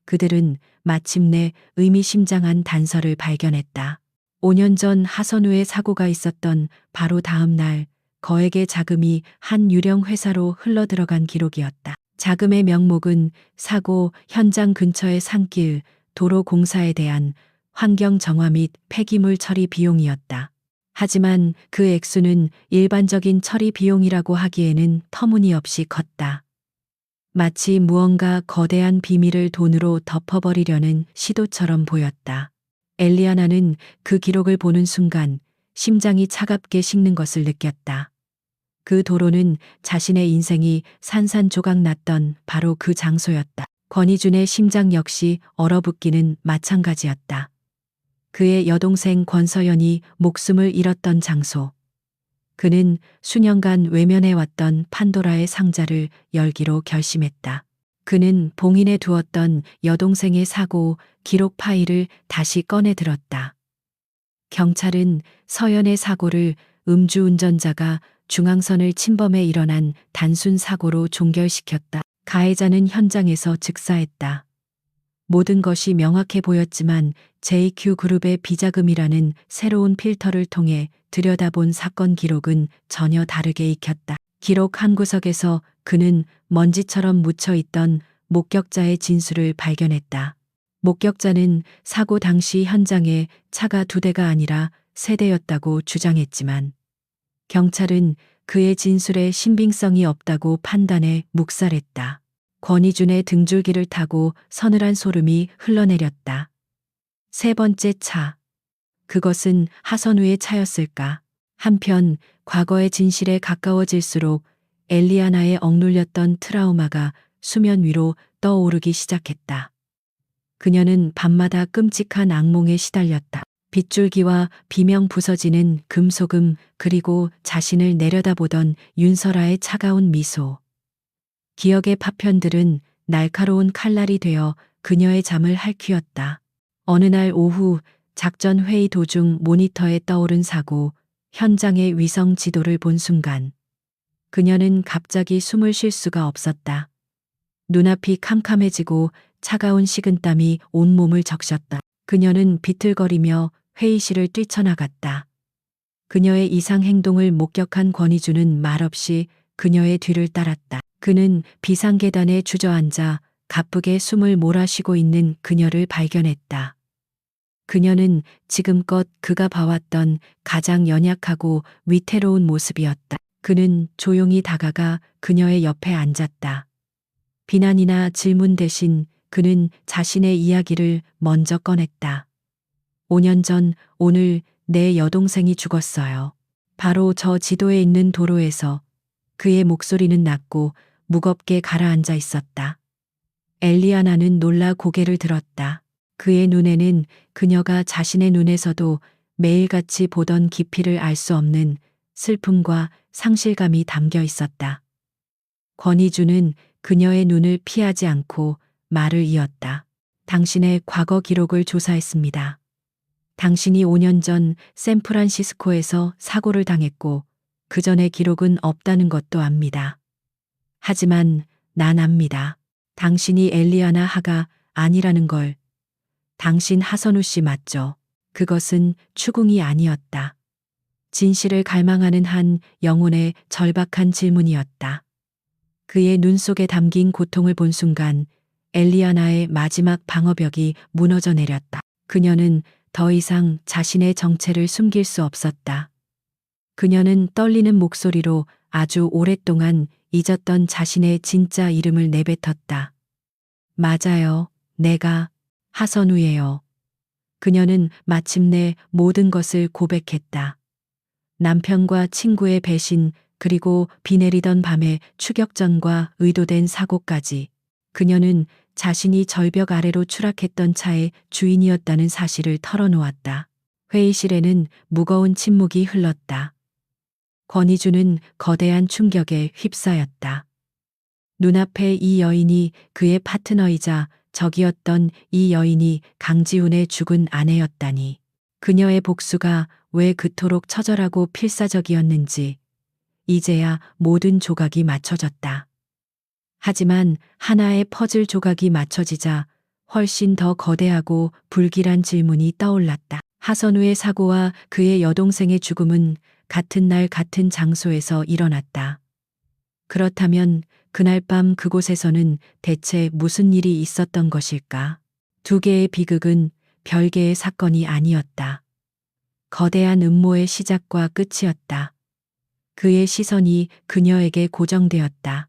그들은 마침내 의미심장한 단서를 발견했다. 5년 전 하선우의 사고가 있었던 바로 다음 날 거액의 자금이 한 유령 회사로 흘러들어간 기록이었다. 자금의 명목은 사고 현장 근처의 산길, 도로 공사에 대한 환경 정화 및 폐기물 처리 비용이었다. 하지만 그 액수는 일반적인 처리 비용이라고 하기에는 터무니없이 컸다. 마치 무언가 거대한 비밀을 돈으로 덮어버리려는 시도처럼 보였다. 엘리아나는 그 기록을 보는 순간 심장이 차갑게 식는 것을 느꼈다. 그 도로는 자신의 인생이 산산조각 났던 바로 그 장소였다. 권희준의 심장 역시 얼어붙기는 마찬가지였다. 그의 여동생 권서연이 목숨을 잃었던 장소. 그는 수년간 외면해왔던 판도라의 상자를 열기로 결심했다. 그는 봉인해 두었던 여동생의 사고 기록 파일을 다시 꺼내 들었다. 경찰은 서연의 사고를 음주운전자가 중앙선을 침범해 일어난 단순 사고로 종결시켰다. 가해자는 현장에서 즉사했다. 모든 것이 명확해 보였지만 JQ그룹의 비자금이라는 새로운 필터를 통해 들여다본 사건 기록은 전혀 다르게 익혔다. 기록 한 구석에서 그는 먼지처럼 묻혀있던 목격자의 진술을 발견했다. 목격자는 사고 당시 현장에 차가 2대가 아니라 3대였다고 주장했지만 경찰은 그의 진술에 신빙성이 없다고 판단해 묵살했다. 권희준의 등줄기를 타고 서늘한 소름이 흘러내렸다. 세 번째 차. 그것은 하선우의 차였을까? 한편 과거의 진실에 가까워질수록 엘리아나의 억눌렸던 트라우마가 수면 위로 떠오르기 시작했다. 그녀는 밤마다 끔찍한 악몽에 시달렸다. 빗줄기와 비명 부서지는 금속음, 그리고 자신을 내려다보던 윤설아의 차가운 미소. 기억의 파편들은 날카로운 칼날이 되어 그녀의 잠을 핥히었다. 어느 날 오후 작전 회의 도중 모니터에 떠오른 사고, 현장의 위성 지도를 본 순간 그녀는 갑자기 숨을 쉴 수가 없었다. 눈앞이 캄캄해지고 차가운 식은땀이 온몸을 적셨다. 그녀는 비틀거리며 회의실을 뛰쳐나갔다. 그녀의 이상 행동을 목격한 권희준은 말없이 그녀의 뒤를 따랐다. 그는 비상계단에 주저앉아 가쁘게 숨을 몰아쉬고 있는 그녀를 발견했다. 그녀는 지금껏 그가 봐왔던 가장 연약하고 위태로운 모습이었다. 그는 조용히 다가가 그녀의 옆에 앉았다. 비난이나 질문 대신 그는 자신의 이야기를 먼저 꺼냈다. 5년 전 오늘 내 여동생이 죽었어요. 바로 저 지도에 있는 도로에서. 그의 목소리는 낮고 무겁게 가라앉아 있었다. 엘리아나는 놀라 고개를 들었다. 그의 눈에는 그녀가 자신의 눈에서도 매일같이 보던 깊이를 알 수 없는 슬픔과 상실감이 담겨 있었다. 권희준은 그녀의 눈을 피하지 않고 말을 이었다. 당신의 과거 기록을 조사했습니다. 당신이 5년 전 샌프란시스코에서 사고를 당했고 그 전의 기록은 없다는 것도 압니다. 하지만 난 압니다. 당신이 엘리아나 하가 아니라는 걸. 당신 하선우 씨 맞죠? 그것은 추궁이 아니었다. 진실을 갈망하는 한 영혼의 절박한 질문이었다. 그의 눈 속에 담긴 고통을 본 순간 엘리아나의 마지막 방어벽이 무너져 내렸다. 그녀는 더 이상 자신의 정체를 숨길 수 없었다. 그녀는 떨리는 목소리로 아주 오랫동안 잊었던 자신의 진짜 이름을 내뱉었다. 맞아요. 내가 하선우예요. 그녀는 마침내 모든 것을 고백했다. 남편과 친구의 배신, 그리고 비 내리던 밤의 추격전과 의도된 사고까지. 그녀는 자신이 절벽 아래로 추락했던 차의 주인이었다는 사실을 털어놓았다. 회의실에는 무거운 침묵이 흘렀다. 권희주는 거대한 충격에 휩싸였다. 눈앞에 이 여인이 그의 파트너이자 적이었던 이 여인이 강지훈의 죽은 아내였다니. 그녀의 복수가 왜 그토록 처절하고 필사적이었는지 이제야 모든 조각이 맞춰졌다. 하지만 하나의 퍼즐 조각이 맞춰지자 훨씬 더 거대하고 불길한 질문이 떠올랐다. 하선우의 사고와 그의 여동생의 죽음은 같은 날 같은 장소에서 일어났다. 그렇다면 그날 밤 그곳에서는 대체 무슨 일이 있었던 것일까? 두 개의 비극은 별개의 사건이 아니었다. 거대한 음모의 시작과 끝이었다. 그의 시선이 그녀에게 고정되었다.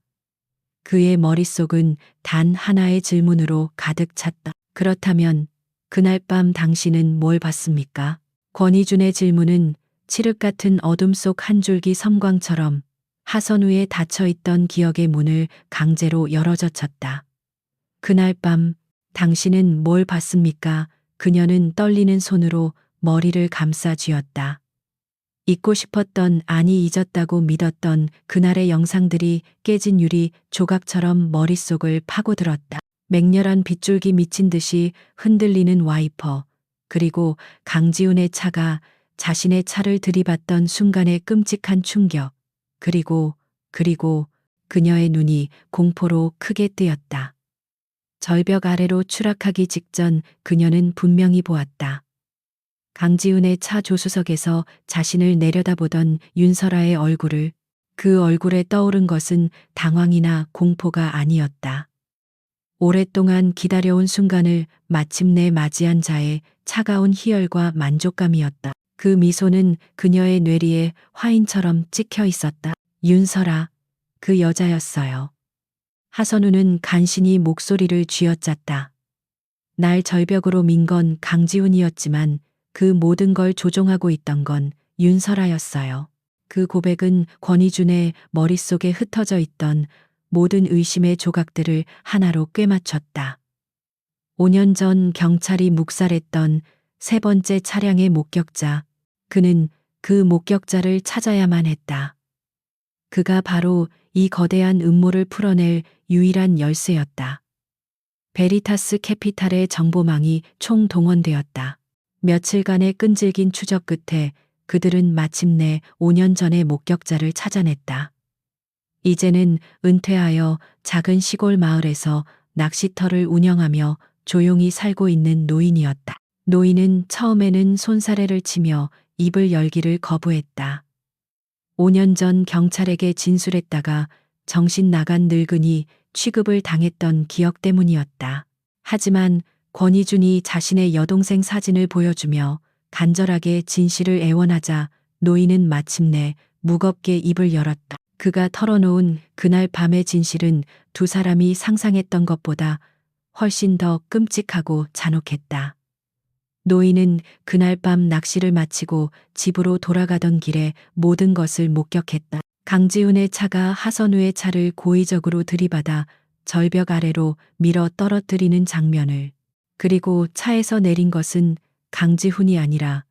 그의 머릿속은 단 하나의 질문으로 가득 찼다. 그렇다면 그날 밤 당신은 뭘 봤습니까? 권희준의 질문은 칠흑 같은 어둠 속 한 줄기 섬광처럼 하선우에 닫혀있던 기억의 문을 강제로 열어젖혔다. 그날 밤 당신은 뭘 봤습니까? 그녀는 떨리는 손으로 머리를 감싸 쥐었다. 잊고 싶었던, 아니 잊었다고 믿었던 그날의 영상들이 깨진 유리 조각처럼 머릿속을 파고들었다. 맹렬한 빗줄기 미친 듯이 흔들리는 와이퍼, 그리고 강지훈의 차가 자신의 차를 들이받던 순간의 끔찍한 충격, 그리고 그녀의 눈이 공포로 크게 뜨였다. 절벽 아래로 추락하기 직전 그녀는 분명히 보았다. 강지훈의 차 조수석에서 자신을 내려다보던 윤설아의 얼굴을. 그 얼굴에 떠오른 것은 당황이나 공포가 아니었다. 오랫동안 기다려온 순간을 마침내 맞이한 자의 차가운 희열과 만족감이었다. 그 미소는 그녀의 뇌리에 화인처럼 찍혀 있었다. 윤설아, 그 여자였어요. 하선우는 간신히 목소리를 쥐어짰다. 날 절벽으로 민 건 강지훈이었지만 그 모든 걸 조종하고 있던 건 윤설아였어요. 그 고백은 권희준의 머릿속에 흩어져 있던 모든 의심의 조각들을 하나로 꿰맞췄다. 5년 전 경찰이 묵살했던 세 번째 차량의 목격자. 그는 그 목격자를 찾아야만 했다. 그가 바로 이 거대한 음모를 풀어낼 유일한 열쇠였다. 베리타스 캐피탈의 정보망이 총동원되었다. 며칠간의 끈질긴 추적 끝에 그들은 마침내 5년 전의 목격자를 찾아냈다. 이제는 은퇴하여 작은 시골 마을에서 낚시터를 운영하며 조용히 살고 있는 노인이었다. 노인은 처음에는 손사래를 치며 입을 열기를 거부했다. 5년 전 경찰에게 진술했다가 정신 나간 늙은이 취급을 당했던 기억 때문이었다. 하지만 권희준이 자신의 여동생 사진을 보여주며 간절하게 진실을 애원하자 노인은 마침내 무겁게 입을 열었다. 그가 털어놓은 그날 밤의 진실은 두 사람이 상상했던 것보다 훨씬 더 끔찍하고 잔혹했다. 노인은 그날 밤 낚시를 마치고 집으로 돌아가던 길에 모든 것을 목격했다. 강지훈의 차가 하선우의 차를 고의적으로 들이받아 절벽 아래로 밀어 떨어뜨리는 장면을. 그리고 차에서 내린 것은 강지훈이 아니라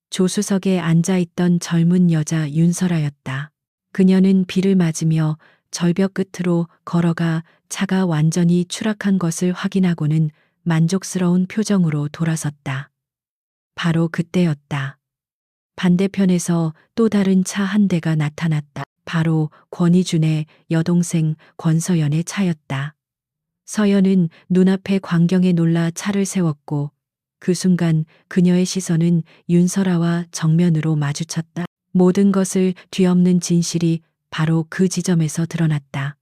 조수석에 앉아있던 젊은 여자 윤설아였다. 그녀는 비를 맞으며 절벽 끝으로 걸어가 차가 완전히 추락한 것을 확인하고는 만족스러운 표정으로 돌아섰다. 바로 그때였다. 반대편에서 또 다른 차 한 대가 나타났다. 바로 권희준의 여동생 권서연의 차였다. 서연은 눈앞의 광경에 놀라 차를 세웠고 그 순간 그녀의 시선은 윤설아와 정면으로 마주쳤다. 모든 것을 뒤엎는 진실이 바로 그 지점에서 드러났다.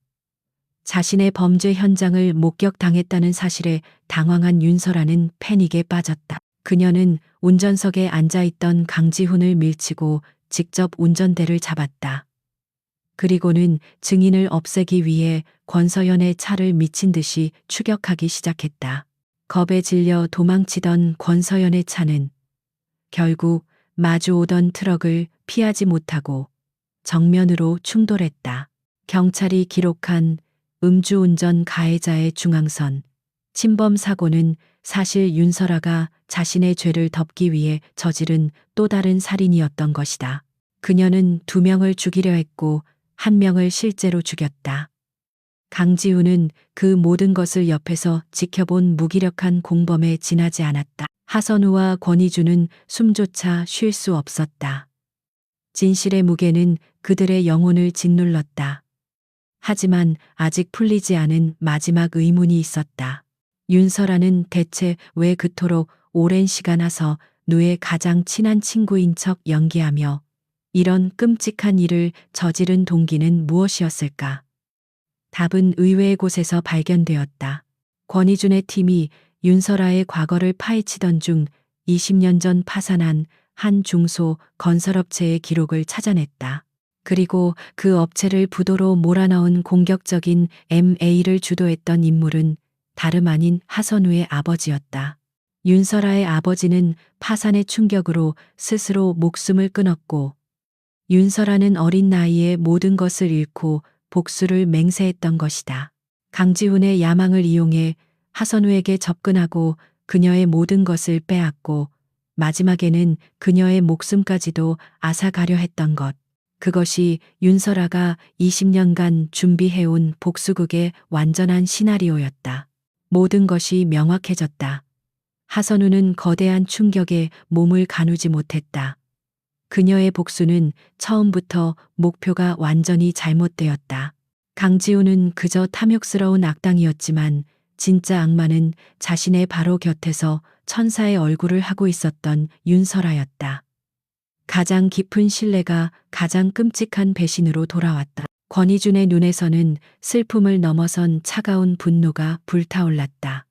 자신의 범죄 현장을 목격당했다는 사실에 당황한 윤설아는 패닉에 빠졌다. 그녀는 운전석에 앉아있던 강지훈을 밀치고 직접 운전대를 잡았다. 그리고는 증인을 없애기 위해 권서연의 차를 미친 듯이 추격하기 시작했다. 겁에 질려 도망치던 권서연의 차는 결국 마주오던 트럭을 피하지 못하고 정면으로 충돌했다. 경찰이 기록한 음주운전 가해자의 중앙선 침범 사고는 사실 윤설아가 자신의 죄를 덮기 위해 저지른 또 다른 살인이었던 것이다. 그녀는 2명을 죽이려 했고 1명을 실제로 죽였다. 강지훈은 그 모든 것을 옆에서 지켜본 무기력한 공범에 지나지 않았다. 하선우와 권희주는 숨조차 쉴 수 없었다. 진실의 무게는 그들의 영혼을 짓눌렀다. 하지만 아직 풀리지 않은 마지막 의문이 있었다. 윤설아는 대체 왜 그토록 오랜 시간 하서 누의 가장 친한 친구인 척 연기하며 이런 끔찍한 일을 저지른 동기는 무엇이었을까? 답은 의외의 곳에서 발견되었다. 권희준의 팀이 윤설아의 과거를 파헤치던 중 20년 전 파산한 한 중소 건설업체의 기록을 찾아냈다. 그리고 그 업체를 부도로 몰아넣은 공격적인 MA를 주도했던 인물은 다름 아닌 하선우의 아버지였다. 윤설아의 아버지는 파산의 충격으로 스스로 목숨을 끊었고 윤설아는 어린 나이에 모든 것을 잃고 복수를 맹세했던 것이다. 강지훈의 야망을 이용해 하선우에게 접근하고 그녀의 모든 것을 빼앗고 마지막에는 그녀의 목숨까지도 앗아가려 했던 것. 그것이 윤설아가 20년간 준비해온 복수극의 완전한 시나리오였다. 모든 것이 명확해졌다. 하선우는 거대한 충격에 몸을 가누지 못했다. 그녀의 복수는 처음부터 목표가 완전히 잘못되었다. 강지훈은 그저 탐욕스러운 악당이었지만 진짜 악마는 자신의 바로 곁에서 천사의 얼굴을 하고 있었던 윤설아였다. 가장 깊은 신뢰가 가장 끔찍한 배신으로 돌아왔다. 권희준의 눈에서는 슬픔을 넘어선 차가운 분노가 불타올랐다.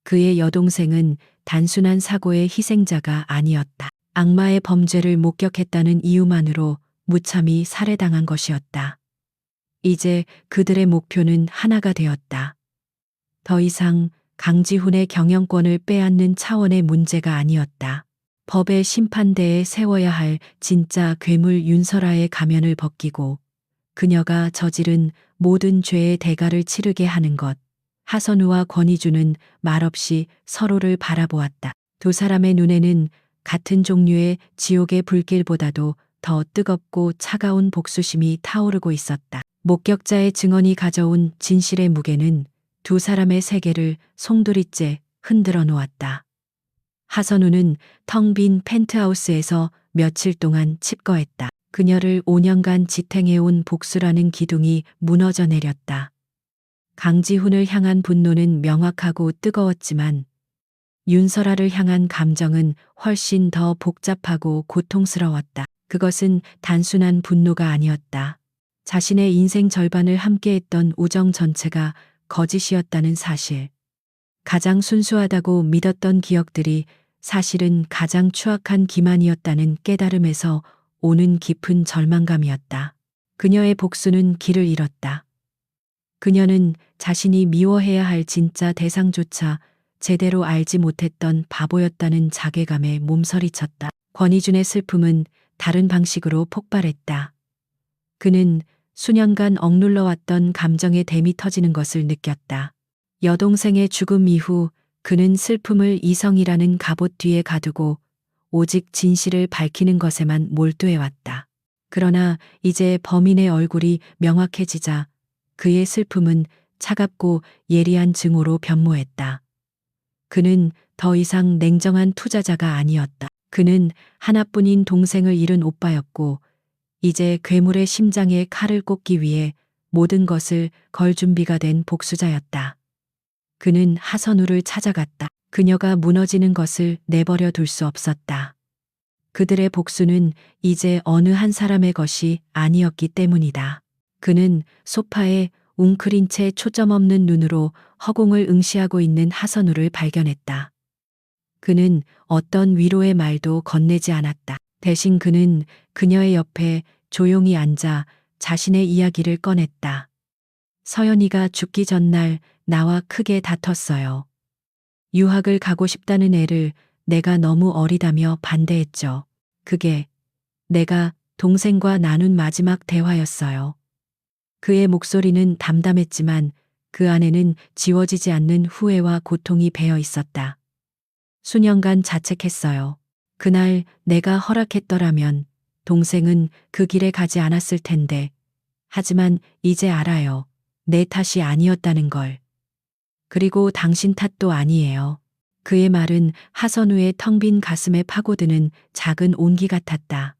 그의 여동생은 단순한 사고의 희생자가 아니었다. 악마의 범죄를 목격했다는 이유만으로 무참히 살해당한 것이었다. 이제 그들의 목표는 하나가 되었다. 더 이상 강지훈의 경영권을 빼앗는 차원의 문제가 아니었다. 법의 심판대에 세워야 할 진짜 괴물 윤설아의 가면을 벗기고 그녀가 저지른 모든 죄의 대가를 치르게 하는 것. 하선우와 권희주는 말없이 서로를 바라보았다. 두 사람의 눈에는 같은 종류의 지옥의 불길보다도 더 뜨겁고 차가운 복수심이 타오르고 있었다. 목격자의 증언이 가져온 진실의 무게는 두 사람의 세계를 송두리째 흔들어 놓았다. 하선우는 텅 빈 펜트하우스에서 며칠 동안 칩거했다. 그녀를 5년간 지탱해온 복수라는 기둥이 무너져 내렸다. 강지훈을 향한 분노는 명확하고 뜨거웠지만 윤설아를 향한 감정은 훨씬 더 복잡하고 고통스러웠다. 그것은 단순한 분노가 아니었다. 자신의 인생 절반을 함께했던 우정 전체가 거짓이었다는 사실. 가장 순수하다고 믿었던 기억들이 사실은 가장 추악한 기만이었다는 깨달음에서 오는 깊은 절망감이었다. 그녀의 복수는 길을 잃었다. 그녀는 자신이 미워해야 할 진짜 대상조차 제대로 알지 못했던 바보였다는 자괴감에 몸서리쳤다. 권희준의 슬픔은 다른 방식으로 폭발했다. 그는 수년간 억눌러왔던 감정의 댐이 터지는 것을 느꼈다. 여동생의 죽음 이후 그는 슬픔을 이성이라는 갑옷 뒤에 가두고 오직 진실을 밝히는 것에만 몰두해왔다. 그러나 이제 범인의 얼굴이 명확해지자 그의 슬픔은 차갑고 예리한 증오로 변모했다. 그는 더 이상 냉정한 투자자가 아니었다. 그는 하나뿐인 동생을 잃은 오빠였고 이제 괴물의 심장에 칼을 꽂기 위해 모든 것을 걸 준비가 된 복수자였다. 그는 하선우를 찾아갔다. 그녀가 무너지는 것을 내버려 둘 수 없었다. 그들의 복수는 이제 어느 한 사람의 것이 아니었기 때문이다. 그는 소파에 웅크린 채 초점 없는 눈으로 허공을 응시하고 있는 하선우를 발견했다. 그는 어떤 위로의 말도 건네지 않았다. 대신 그는 그녀의 옆에 조용히 앉아 자신의 이야기를 꺼냈다. 서연이가 죽기 전날 나와 크게 다퉜어요. 유학을 가고 싶다는 애를 내가 너무 어리다며 반대했죠. 그게 내가 동생과 나눈 마지막 대화였어요. 그의 목소리는 담담했지만 그 안에는 지워지지 않는 후회와 고통이 배어 있었다. 수년간 자책했어요. 그날 내가 허락했더라면 동생은 그 길에 가지 않았을 텐데. 하지만 이제 알아요. 내 탓이 아니었다는 걸. 그리고 당신 탓도 아니에요. 그의 말은 하선우의 텅 빈 가슴에 파고드는 작은 온기 같았다.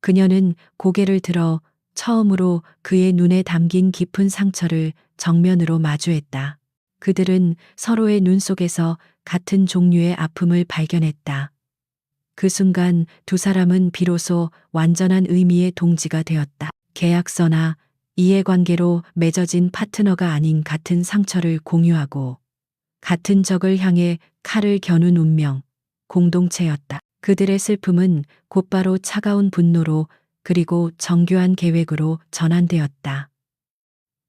그녀는 고개를 들어 처음으로 그의 눈에 담긴 깊은 상처를 정면으로 마주했다. 그들은 서로의 눈 속에서 같은 종류의 아픔을 발견했다. 그 순간 두 사람은 비로소 완전한 의미의 동지가 되었다. 계약서나 이해관계로 맺어진 파트너가 아닌 같은 상처를 공유하고 같은 적을 향해 칼을 겨눈 운명, 공동체였다. 그들의 슬픔은 곧바로 차가운 분노로 그리고 정교한 계획으로 전환되었다.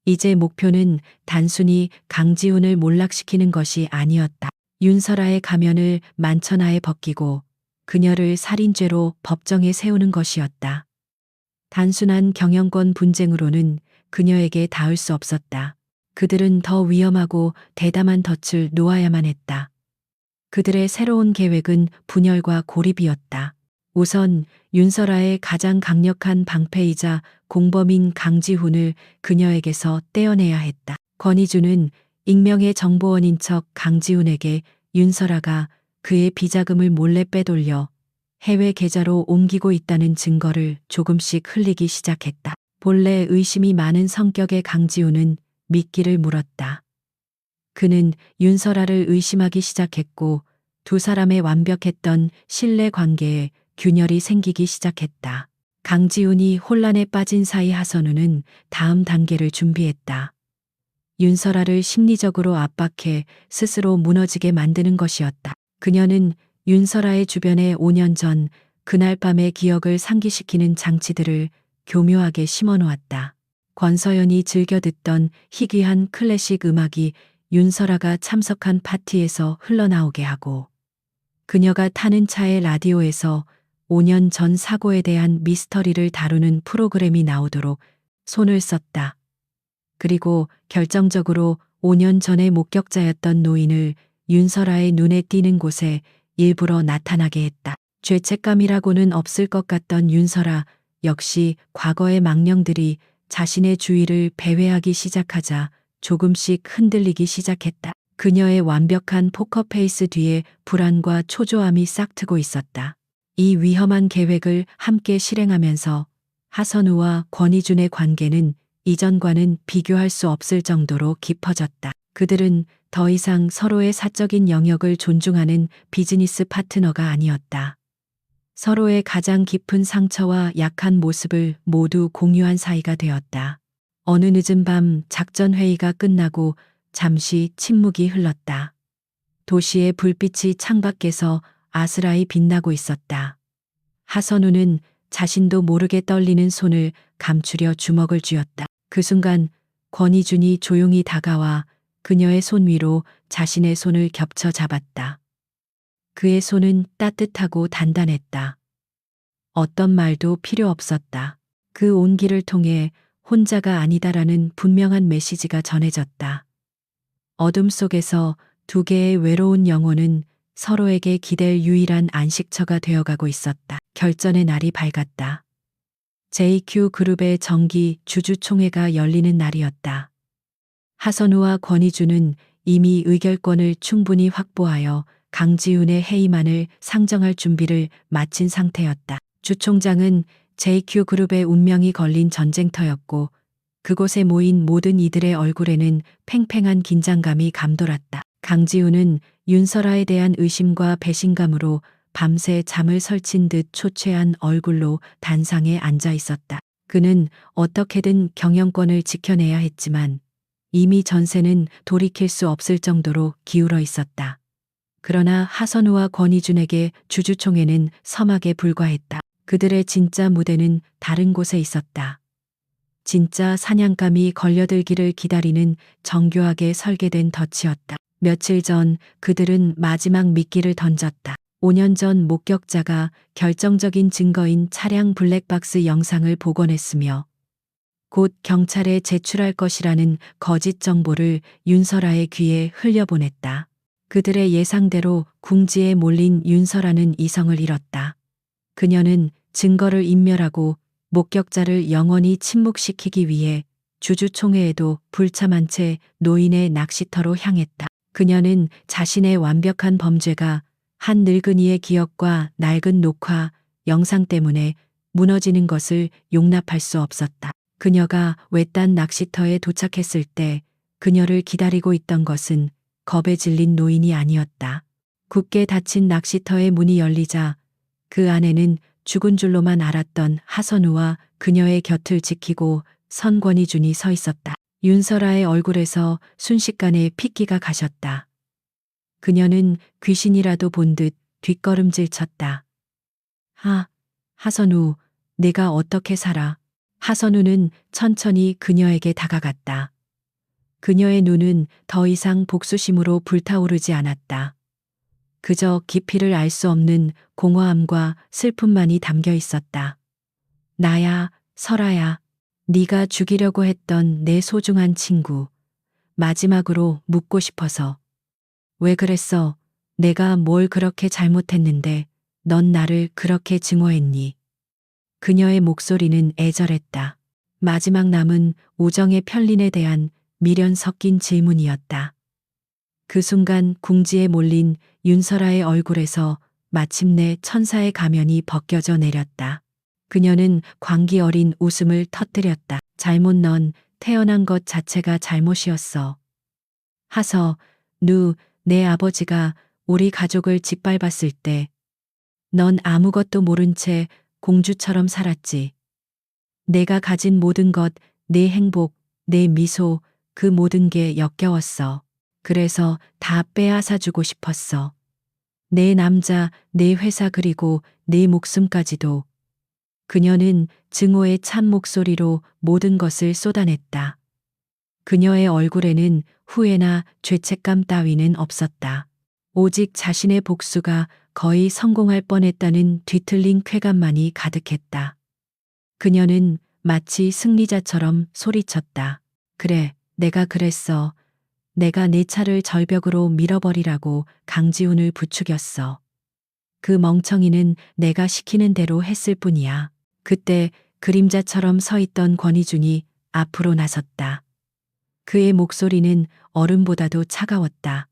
이제 목표는 단순히 강지훈을 몰락시키는 것이 아니었다. 윤설아의 가면을 만천하에 벗기고 그녀를 살인죄로 법정에 세우는 것이었다. 단순한 경영권 분쟁으로는 그녀에게 닿을 수 없었다. 그들은 더 위험하고 대담한 덫을 놓아야만 했다. 그들의 새로운 계획은 분열과 고립이었다. 우선 윤설아의 가장 강력한 방패이자 공범인 강지훈을 그녀에게서 떼어내야 했다. 권희주는 익명의 정보원인 척 강지훈에게 윤설아가 그의 비자금을 몰래 빼돌려 해외 계좌로 옮기고 있다는 증거를 조금씩 흘리기 시작했다. 본래 의심이 많은 성격의 강지훈은 미끼를 물었다. 그는 윤설아를 의심하기 시작했고 두 사람의 완벽했던 신뢰 관계에 균열이 생기기 시작했다. 강지훈이 혼란에 빠진 사이 하선우는 다음 단계를 준비했다. 윤설아를 심리적으로 압박해 스스로 무너지게 만드는 것이었다. 그녀는 윤설아의 주변에 5년 전 그날 밤의 기억을 상기시키는 장치들을 교묘하게 심어놓았다. 권서연이 즐겨 듣던 희귀한 클래식 음악이 윤설아가 참석한 파티에서 흘러나오게 하고 그녀가 타는 차의 라디오에서 5년 전 사고에 대한 미스터리를 다루는 프로그램이 나오도록 손을 썼다. 그리고 결정적으로 5년 전의 목격자였던 노인을 윤설아의 눈에 띄는 곳에 일부러 나타나게 했다. 죄책감이라고는 없을 것 같던 윤설아 역시 과거의 망령들이 자신의 주위를 배회하기 시작하자 조금씩 흔들리기 시작했다. 그녀의 완벽한 포커페이스 뒤에 불안과 초조함이 싹트고 있었다. 이 위험한 계획을 함께 실행하면서 하선우와 권희준의 관계는 이전과는 비교할 수 없을 정도로 깊어졌다. 그들은 더 이상 서로의 사적인 영역을 존중하는 비즈니스 파트너가 아니었다. 서로의 가장 깊은 상처와 약한 모습을 모두 공유한 사이가 되었다. 어느 늦은 밤 작전 회의가 끝나고 잠시 침묵이 흘렀다. 도시의 불빛이 창밖에서 아스라이 빛나고 있었다. 하선우는 자신도 모르게 떨리는 손을 감추려 주먹을 쥐었다. 그 순간 권희준이 조용히 다가와 그녀의 손 위로 자신의 손을 겹쳐 잡았다. 그의 손은 따뜻하고 단단했다. 어떤 말도 필요 없었다. 그 온기를 통해 혼자가 아니다라는 분명한 메시지가 전해졌다. 어둠 속에서 두 개의 외로운 영혼은 서로에게 기댈 유일한 안식처가 되어가고 있었다. 결전의 날이 밝았다. JQ 그룹의 정기 주주총회가 열리는 날이었다. 하선우와 권희준은 이미 의결권을 충분히 확보하여 강지훈의 해임안을 상정할 준비를 마친 상태였다. 주총장은 JQ 그룹의 운명이 걸린 전쟁터였고 그곳에 모인 모든 이들의 얼굴에는 팽팽한 긴장감이 감돌았다. 강지우는 윤설아에 대한 의심과 배신감으로 밤새 잠을 설친 듯 초췌한 얼굴로 단상에 앉아 있었다. 그는 어떻게든 경영권을 지켜내야 했지만 이미 전세는 돌이킬 수 없을 정도로 기울어 있었다. 그러나 하선우와 권희준에게 주주총회는 서막에 불과했다. 그들의 진짜 무대는 다른 곳에 있었다. 진짜 사냥감이 걸려들기를 기다리는 정교하게 설계된 덫이었다. 며칠 전 그들은 마지막 미끼를 던졌다. 5년 전 목격자가 결정적인 증거인 차량 블랙박스 영상을 복원했으며 곧 경찰에 제출할 것이라는 거짓 정보를 윤설아의 귀에 흘려보냈다. 그들의 예상대로 궁지에 몰린 윤설아는 이성을 잃었다. 그녀는 증거를 인멸하고 목격자를 영원히 침묵시키기 위해 주주총회에도 불참한 채 노인의 낚시터로 향했다. 그녀는 자신의 완벽한 범죄가 한 늙은이의 기억과 낡은 녹화, 영상 때문에 무너지는 것을 용납할 수 없었다. 그녀가 외딴 낚시터에 도착했을 때 그녀를 기다리고 있던 것은 겁에 질린 노인이 아니었다. 굳게 닫힌 낚시터의 문이 열리자 그 안에는 죽은 줄로만 알았던 하선우와 그녀의 곁을 지키고 선 권희준이 서 있었다. 윤설아의 얼굴에서 순식간에 핏기가 가셨다. 그녀는 귀신이라도 본 듯 뒷걸음질 쳤다. 하선우, 내가 어떻게 살아? 하선우는 천천히 그녀에게 다가갔다. 그녀의 눈은 더 이상 복수심으로 불타오르지 않았다. 그저 깊이를 알 수 없는 공허함과 슬픔만이 담겨 있었다. 나야, 설아야. 네가 죽이려고 했던 내 소중한 친구. 마지막으로 묻고 싶어서. 왜 그랬어? 내가 뭘 그렇게 잘못했는데 넌 나를 그렇게 증오했니? 그녀의 목소리는 애절했다. 마지막 남은 우정의 편린에 대한 미련 섞인 질문이었다. 그 순간 궁지에 몰린 윤설아의 얼굴에서 마침내 천사의 가면이 벗겨져 내렸다. 그녀는 광기 어린 웃음을 터뜨렸다. 잘못 넌 태어난 것 자체가 잘못이었어. 내 아버지가 우리 가족을 짓밟았을 때 넌 아무것도 모른 채 공주처럼 살았지. 내가 가진 모든 것, 내 행복, 내 미소, 그 모든 게 역겨웠어. 그래서 다 빼앗아주고 싶었어. 내 남자, 내 회사 그리고 내 목숨까지도. 그녀는 증오의 찬 목소리로 모든 것을 쏟아냈다. 그녀의 얼굴에는 후회나 죄책감 따위는 없었다. 오직 자신의 복수가 거의 성공할 뻔했다는 뒤틀린 쾌감만이 가득했다. 그녀는 마치 승리자처럼 소리쳤다. 그래, 내가 그랬어. 내가 내 차를 절벽으로 밀어버리라고 강지훈을 부추겼어. 그 멍청이는 내가 시키는 대로 했을 뿐이야. 그때 그림자처럼 서 있던 권희준이 앞으로 나섰다. 그의 목소리는 얼음보다도 차가웠다.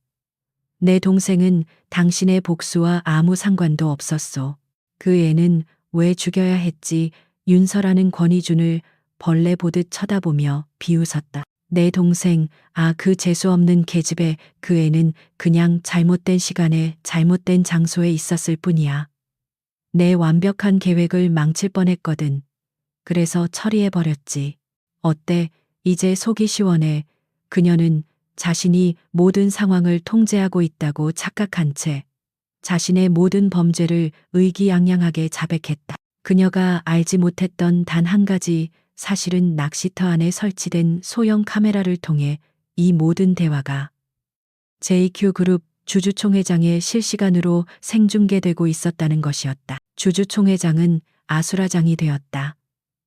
내 동생은 당신의 복수와 아무 상관도 없었소. 그 애는 왜 죽여야 했지? 윤설아는 권희준을 벌레 보듯 쳐다보며 비웃었다. 내 동생, 그 재수없는 계집애, 그 애는 그냥 잘못된 시간에 잘못된 장소에 있었을 뿐이야. 내 완벽한 계획을 망칠 뻔했거든. 그래서 처리해버렸지. 어때? 이제 속이 시원해. 그녀는 자신이 모든 상황을 통제하고 있다고 착각한 채 자신의 모든 범죄를 의기양양하게 자백했다. 그녀가 알지 못했던 단 한 가지 사실은 낚시터 안에 설치된 소형 카메라를 통해 이 모든 대화가 JQ그룹 주주총회장에 실시간으로 생중계되고 있었다는 것이었다. 주주총회장은 아수라장이 되었다.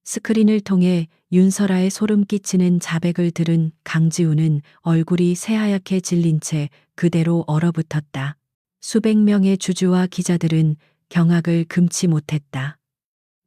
스크린을 통해 윤설아의 소름 끼치는 자백을 들은 강지우는 얼굴이 새하얗게 질린 채 그대로 얼어붙었다. 수백 명의 주주와 기자들은 경악을 금치 못했다.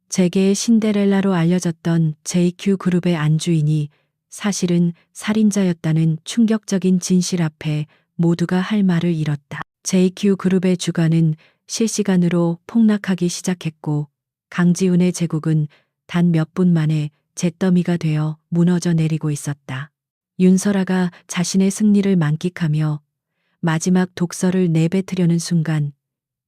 재계의 신데렐라로 알려졌던 JQ그룹의 안주인이 사실은 살인자였다는 충격적인 진실 앞에 모두가 할 말을 잃었다. JQ그룹의 주가는 실시간으로 폭락하기 시작했고 강지훈의 제국은 단 몇 분 만에 잿더미가 되어 무너져 내리고 있었다. 윤설아가 자신의 승리를 만끽하며 마지막 독서를 내뱉으려는 순간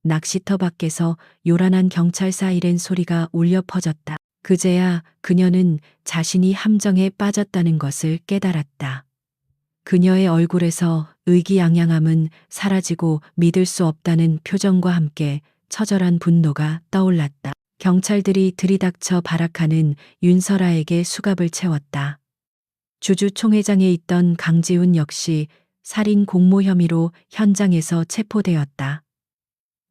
낚시터 밖에서 요란한 경찰 사이렌 소리가 울려 퍼졌다. 그제야 그녀는 자신이 함정에 빠졌다는 것을 깨달았다. 그녀의 얼굴에서 의기양양함은 사라지고 믿을 수 없다는 표정과 함께 처절한 분노가 떠올랐다. 경찰들이 들이닥쳐 발악하는 윤설아에게 수갑을 채웠다. 주주총회장에 있던 강지훈 역시 살인 공모 혐의로 현장에서 체포되었다.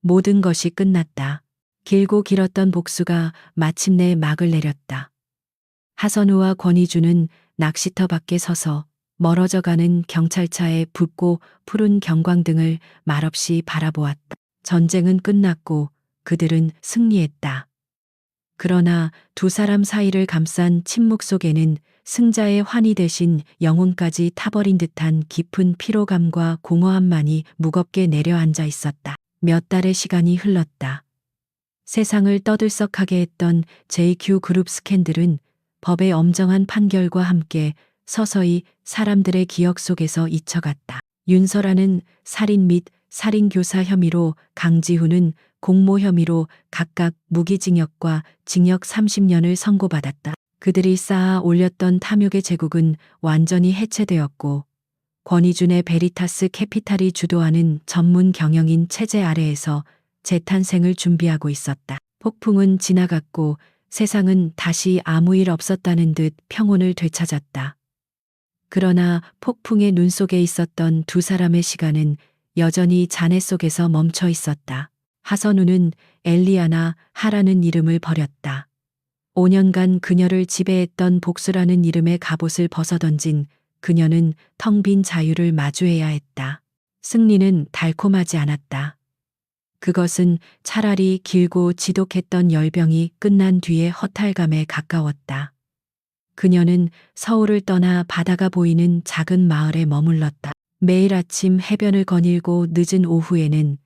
모든 것이 끝났다. 길고 길었던 복수가 마침내 막을 내렸다. 하선우와 권희주는 낚시터 밖에 서서 멀어져가는 경찰차의 붉고 푸른 경광등을 말없이 바라보았다. 전쟁은 끝났고 그들은 승리했다. 그러나 두 사람 사이를 감싼 침묵 속에는 승자의 환희 대신 영혼까지 타버린 듯한 깊은 피로감과 공허함만이 무겁게 내려앉아 있었다. 몇 달의 시간이 흘렀다. 세상을 떠들썩하게 했던 JQ 그룹 스캔들은 법의 엄정한 판결과 함께 서서히 사람들의 기억 속에서 잊혀갔다. 윤설아는 살인 및 살인교사 혐의로, 강지훈은 공모 혐의로 각각 무기징역과 징역 30년을 선고받았다. 그들이 쌓아 올렸던 탐욕의 제국은 완전히 해체되었고 권희준의 베리타스 캐피탈이 주도하는 전문 경영인 체제 아래에서 재탄생을 준비하고 있었다. 폭풍은 지나갔고 세상은 다시 아무 일 없었다는 듯 평온을 되찾았다. 그러나 폭풍의 눈 속에 있었던 두 사람의 시간은 여전히 잔해 속에서 멈춰 있었다. 하선우는 엘리아나 하라는 이름을 버렸다. 5년간 그녀를 지배했던 복수라는 이름의 갑옷을 벗어던진 그녀는 텅 빈 자유를 마주해야 했다. 승리는 달콤하지 않았다. 그것은 차라리 길고 지독했던 열병이 끝난 뒤의 허탈감에 가까웠다. 그녀는 서울을 떠나 바다가 보이는 작은 마을에 머물렀다. 매일 아침 해변을 거닐고 늦은 오후에는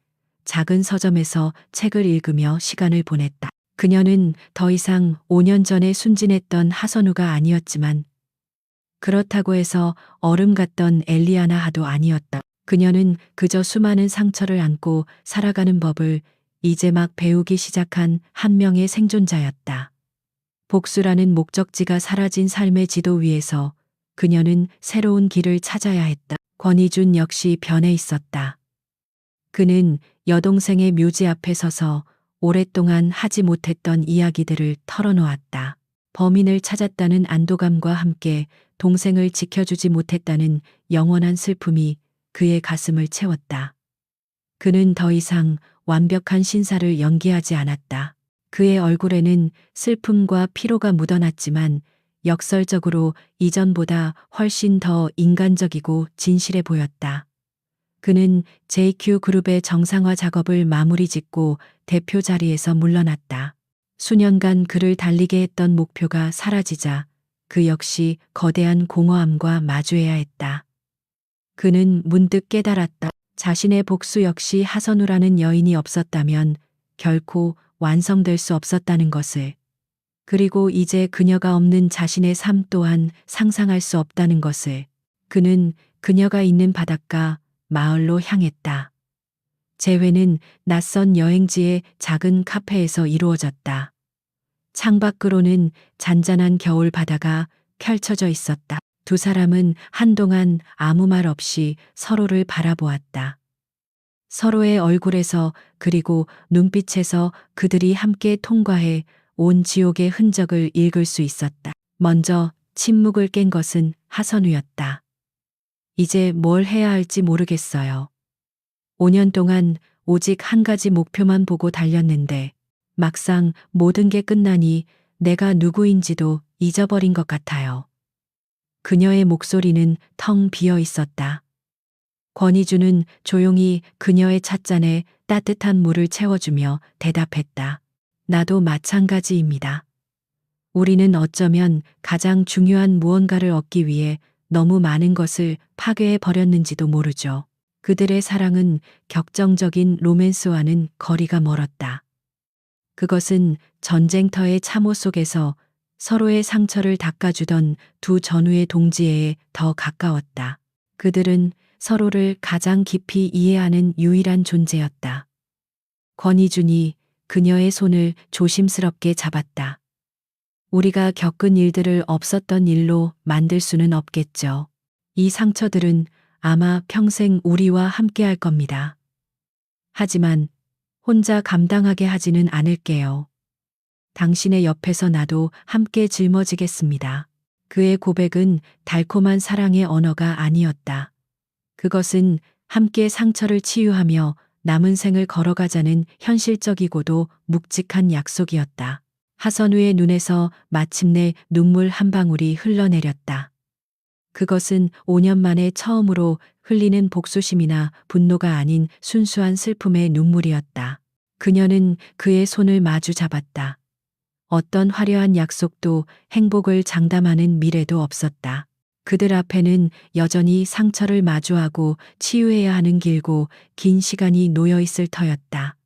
작은 서점에서 책을 읽으며 시간을 보냈다. 그녀는 더 이상 5년 전에 순진했던 하선우가 아니었지만 그렇다고 해서 얼음 같던 엘리아나하도 아니었다. 그녀는 그저 수많은 상처를 안고 살아가는 법을 이제 막 배우기 시작한 한 명의 생존자였다. 복수라는 목적지가 사라진 삶의 지도 위에서 그녀는 새로운 길을 찾아야 했다. 권희준 역시 변해 있었다. 그는 여동생의 묘지 앞에 서서 오랫동안 하지 못했던 이야기들을 털어놓았다. 범인을 찾았다는 안도감과 함께 동생을 지켜주지 못했다는 영원한 슬픔이 그의 가슴을 채웠다. 그는 더 이상 완벽한 신사를 연기하지 않았다. 그의 얼굴에는 슬픔과 피로가 묻어났지만 역설적으로 이전보다 훨씬 더 인간적이고 진실해 보였다. 그는 JQ 그룹의 정상화 작업을 마무리 짓고 대표 자리에서 물러났다. 수년간 그를 달리게 했던 목표가 사라지자 그 역시 거대한 공허함과 마주해야 했다. 그는 문득 깨달았다. 자신의 복수 역시 하선우라는 여인이 없었다면 결코 완성될 수 없었다는 것을. 그리고 이제 그녀가 없는 자신의 삶 또한 상상할 수 없다는 것을. 그는 그녀가 있는 바닷가 마을로 향했다. 재회는 낯선 여행지의 작은 카페에서 이루어졌다. 창밖으로는 잔잔한 겨울 바다가 펼쳐져 있었다. 두 사람은 한동안 아무 말 없이 서로를 바라보았다. 서로의 얼굴에서 그리고 눈빛에서 그들이 함께 통과해 온 지옥의 흔적을 읽을 수 있었다. 먼저 침묵을 깬 것은 하선우였다. 이제 뭘 해야 할지 모르겠어요. 5년 동안 오직 한 가지 목표만 보고 달렸는데 막상 모든 게 끝나니 내가 누구인지도 잊어버린 것 같아요. 그녀의 목소리는 텅 비어 있었다. 권희주는 조용히 그녀의 찻잔에 따뜻한 물을 채워주며 대답했다. 나도 마찬가지입니다. 우리는 어쩌면 가장 중요한 무언가를 얻기 위해 너무 많은 것을 파괴해 버렸는지도 모르죠. 그들의 사랑은 격정적인 로맨스와는 거리가 멀었다. 그것은 전쟁터의 참호 속에서 서로의 상처를 닦아주던 두 전우의 동지에 더 가까웠다. 그들은 서로를 가장 깊이 이해하는 유일한 존재였다. 권희준이 그녀의 손을 조심스럽게 잡았다. 우리가 겪은 일들을 없었던 일로 만들 수는 없겠죠. 이 상처들은 아마 평생 우리와 함께 할 겁니다. 하지만 혼자 감당하게 하지는 않을게요. 당신의 옆에서 나도 함께 짊어지겠습니다. 그의 고백은 달콤한 사랑의 언어가 아니었다. 그것은 함께 상처를 치유하며 남은 생을 걸어가자는 현실적이고도 묵직한 약속이었다. 하선우의 눈에서 마침내 눈물 한 방울이 흘러내렸다. 그것은 5년 만에 처음으로 흘리는 복수심이나 분노가 아닌 순수한 슬픔의 눈물이었다. 그녀는 그의 손을 마주 잡았다. 어떤 화려한 약속도 행복을 장담하는 미래도 없었다. 그들 앞에는 여전히 상처를 마주하고 치유해야 하는 길고 긴 시간이 놓여 있을 터였다.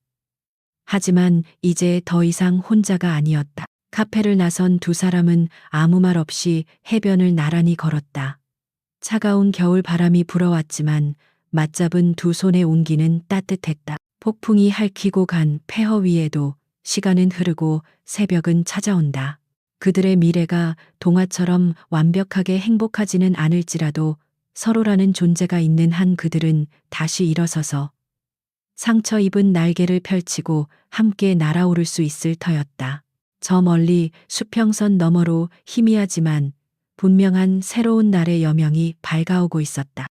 하지만 이제 더 이상 혼자가 아니었다. 카페를 나선 두 사람은 아무 말 없이 해변을 나란히 걸었다. 차가운 겨울 바람이 불어왔지만 맞잡은 두 손의 온기는 따뜻했다. 폭풍이 핥히고 간 폐허 위에도 시간은 흐르고 새벽은 찾아온다. 그들의 미래가 동화처럼 완벽하게 행복하지는 않을지라도 서로라는 존재가 있는 한 그들은 다시 일어서서 상처 입은 날개를 펼치고 함께 날아오를 수 있을 터였다. 저 멀리 수평선 너머로 희미하지만 분명한 새로운 날의 여명이 밝아오고 있었다.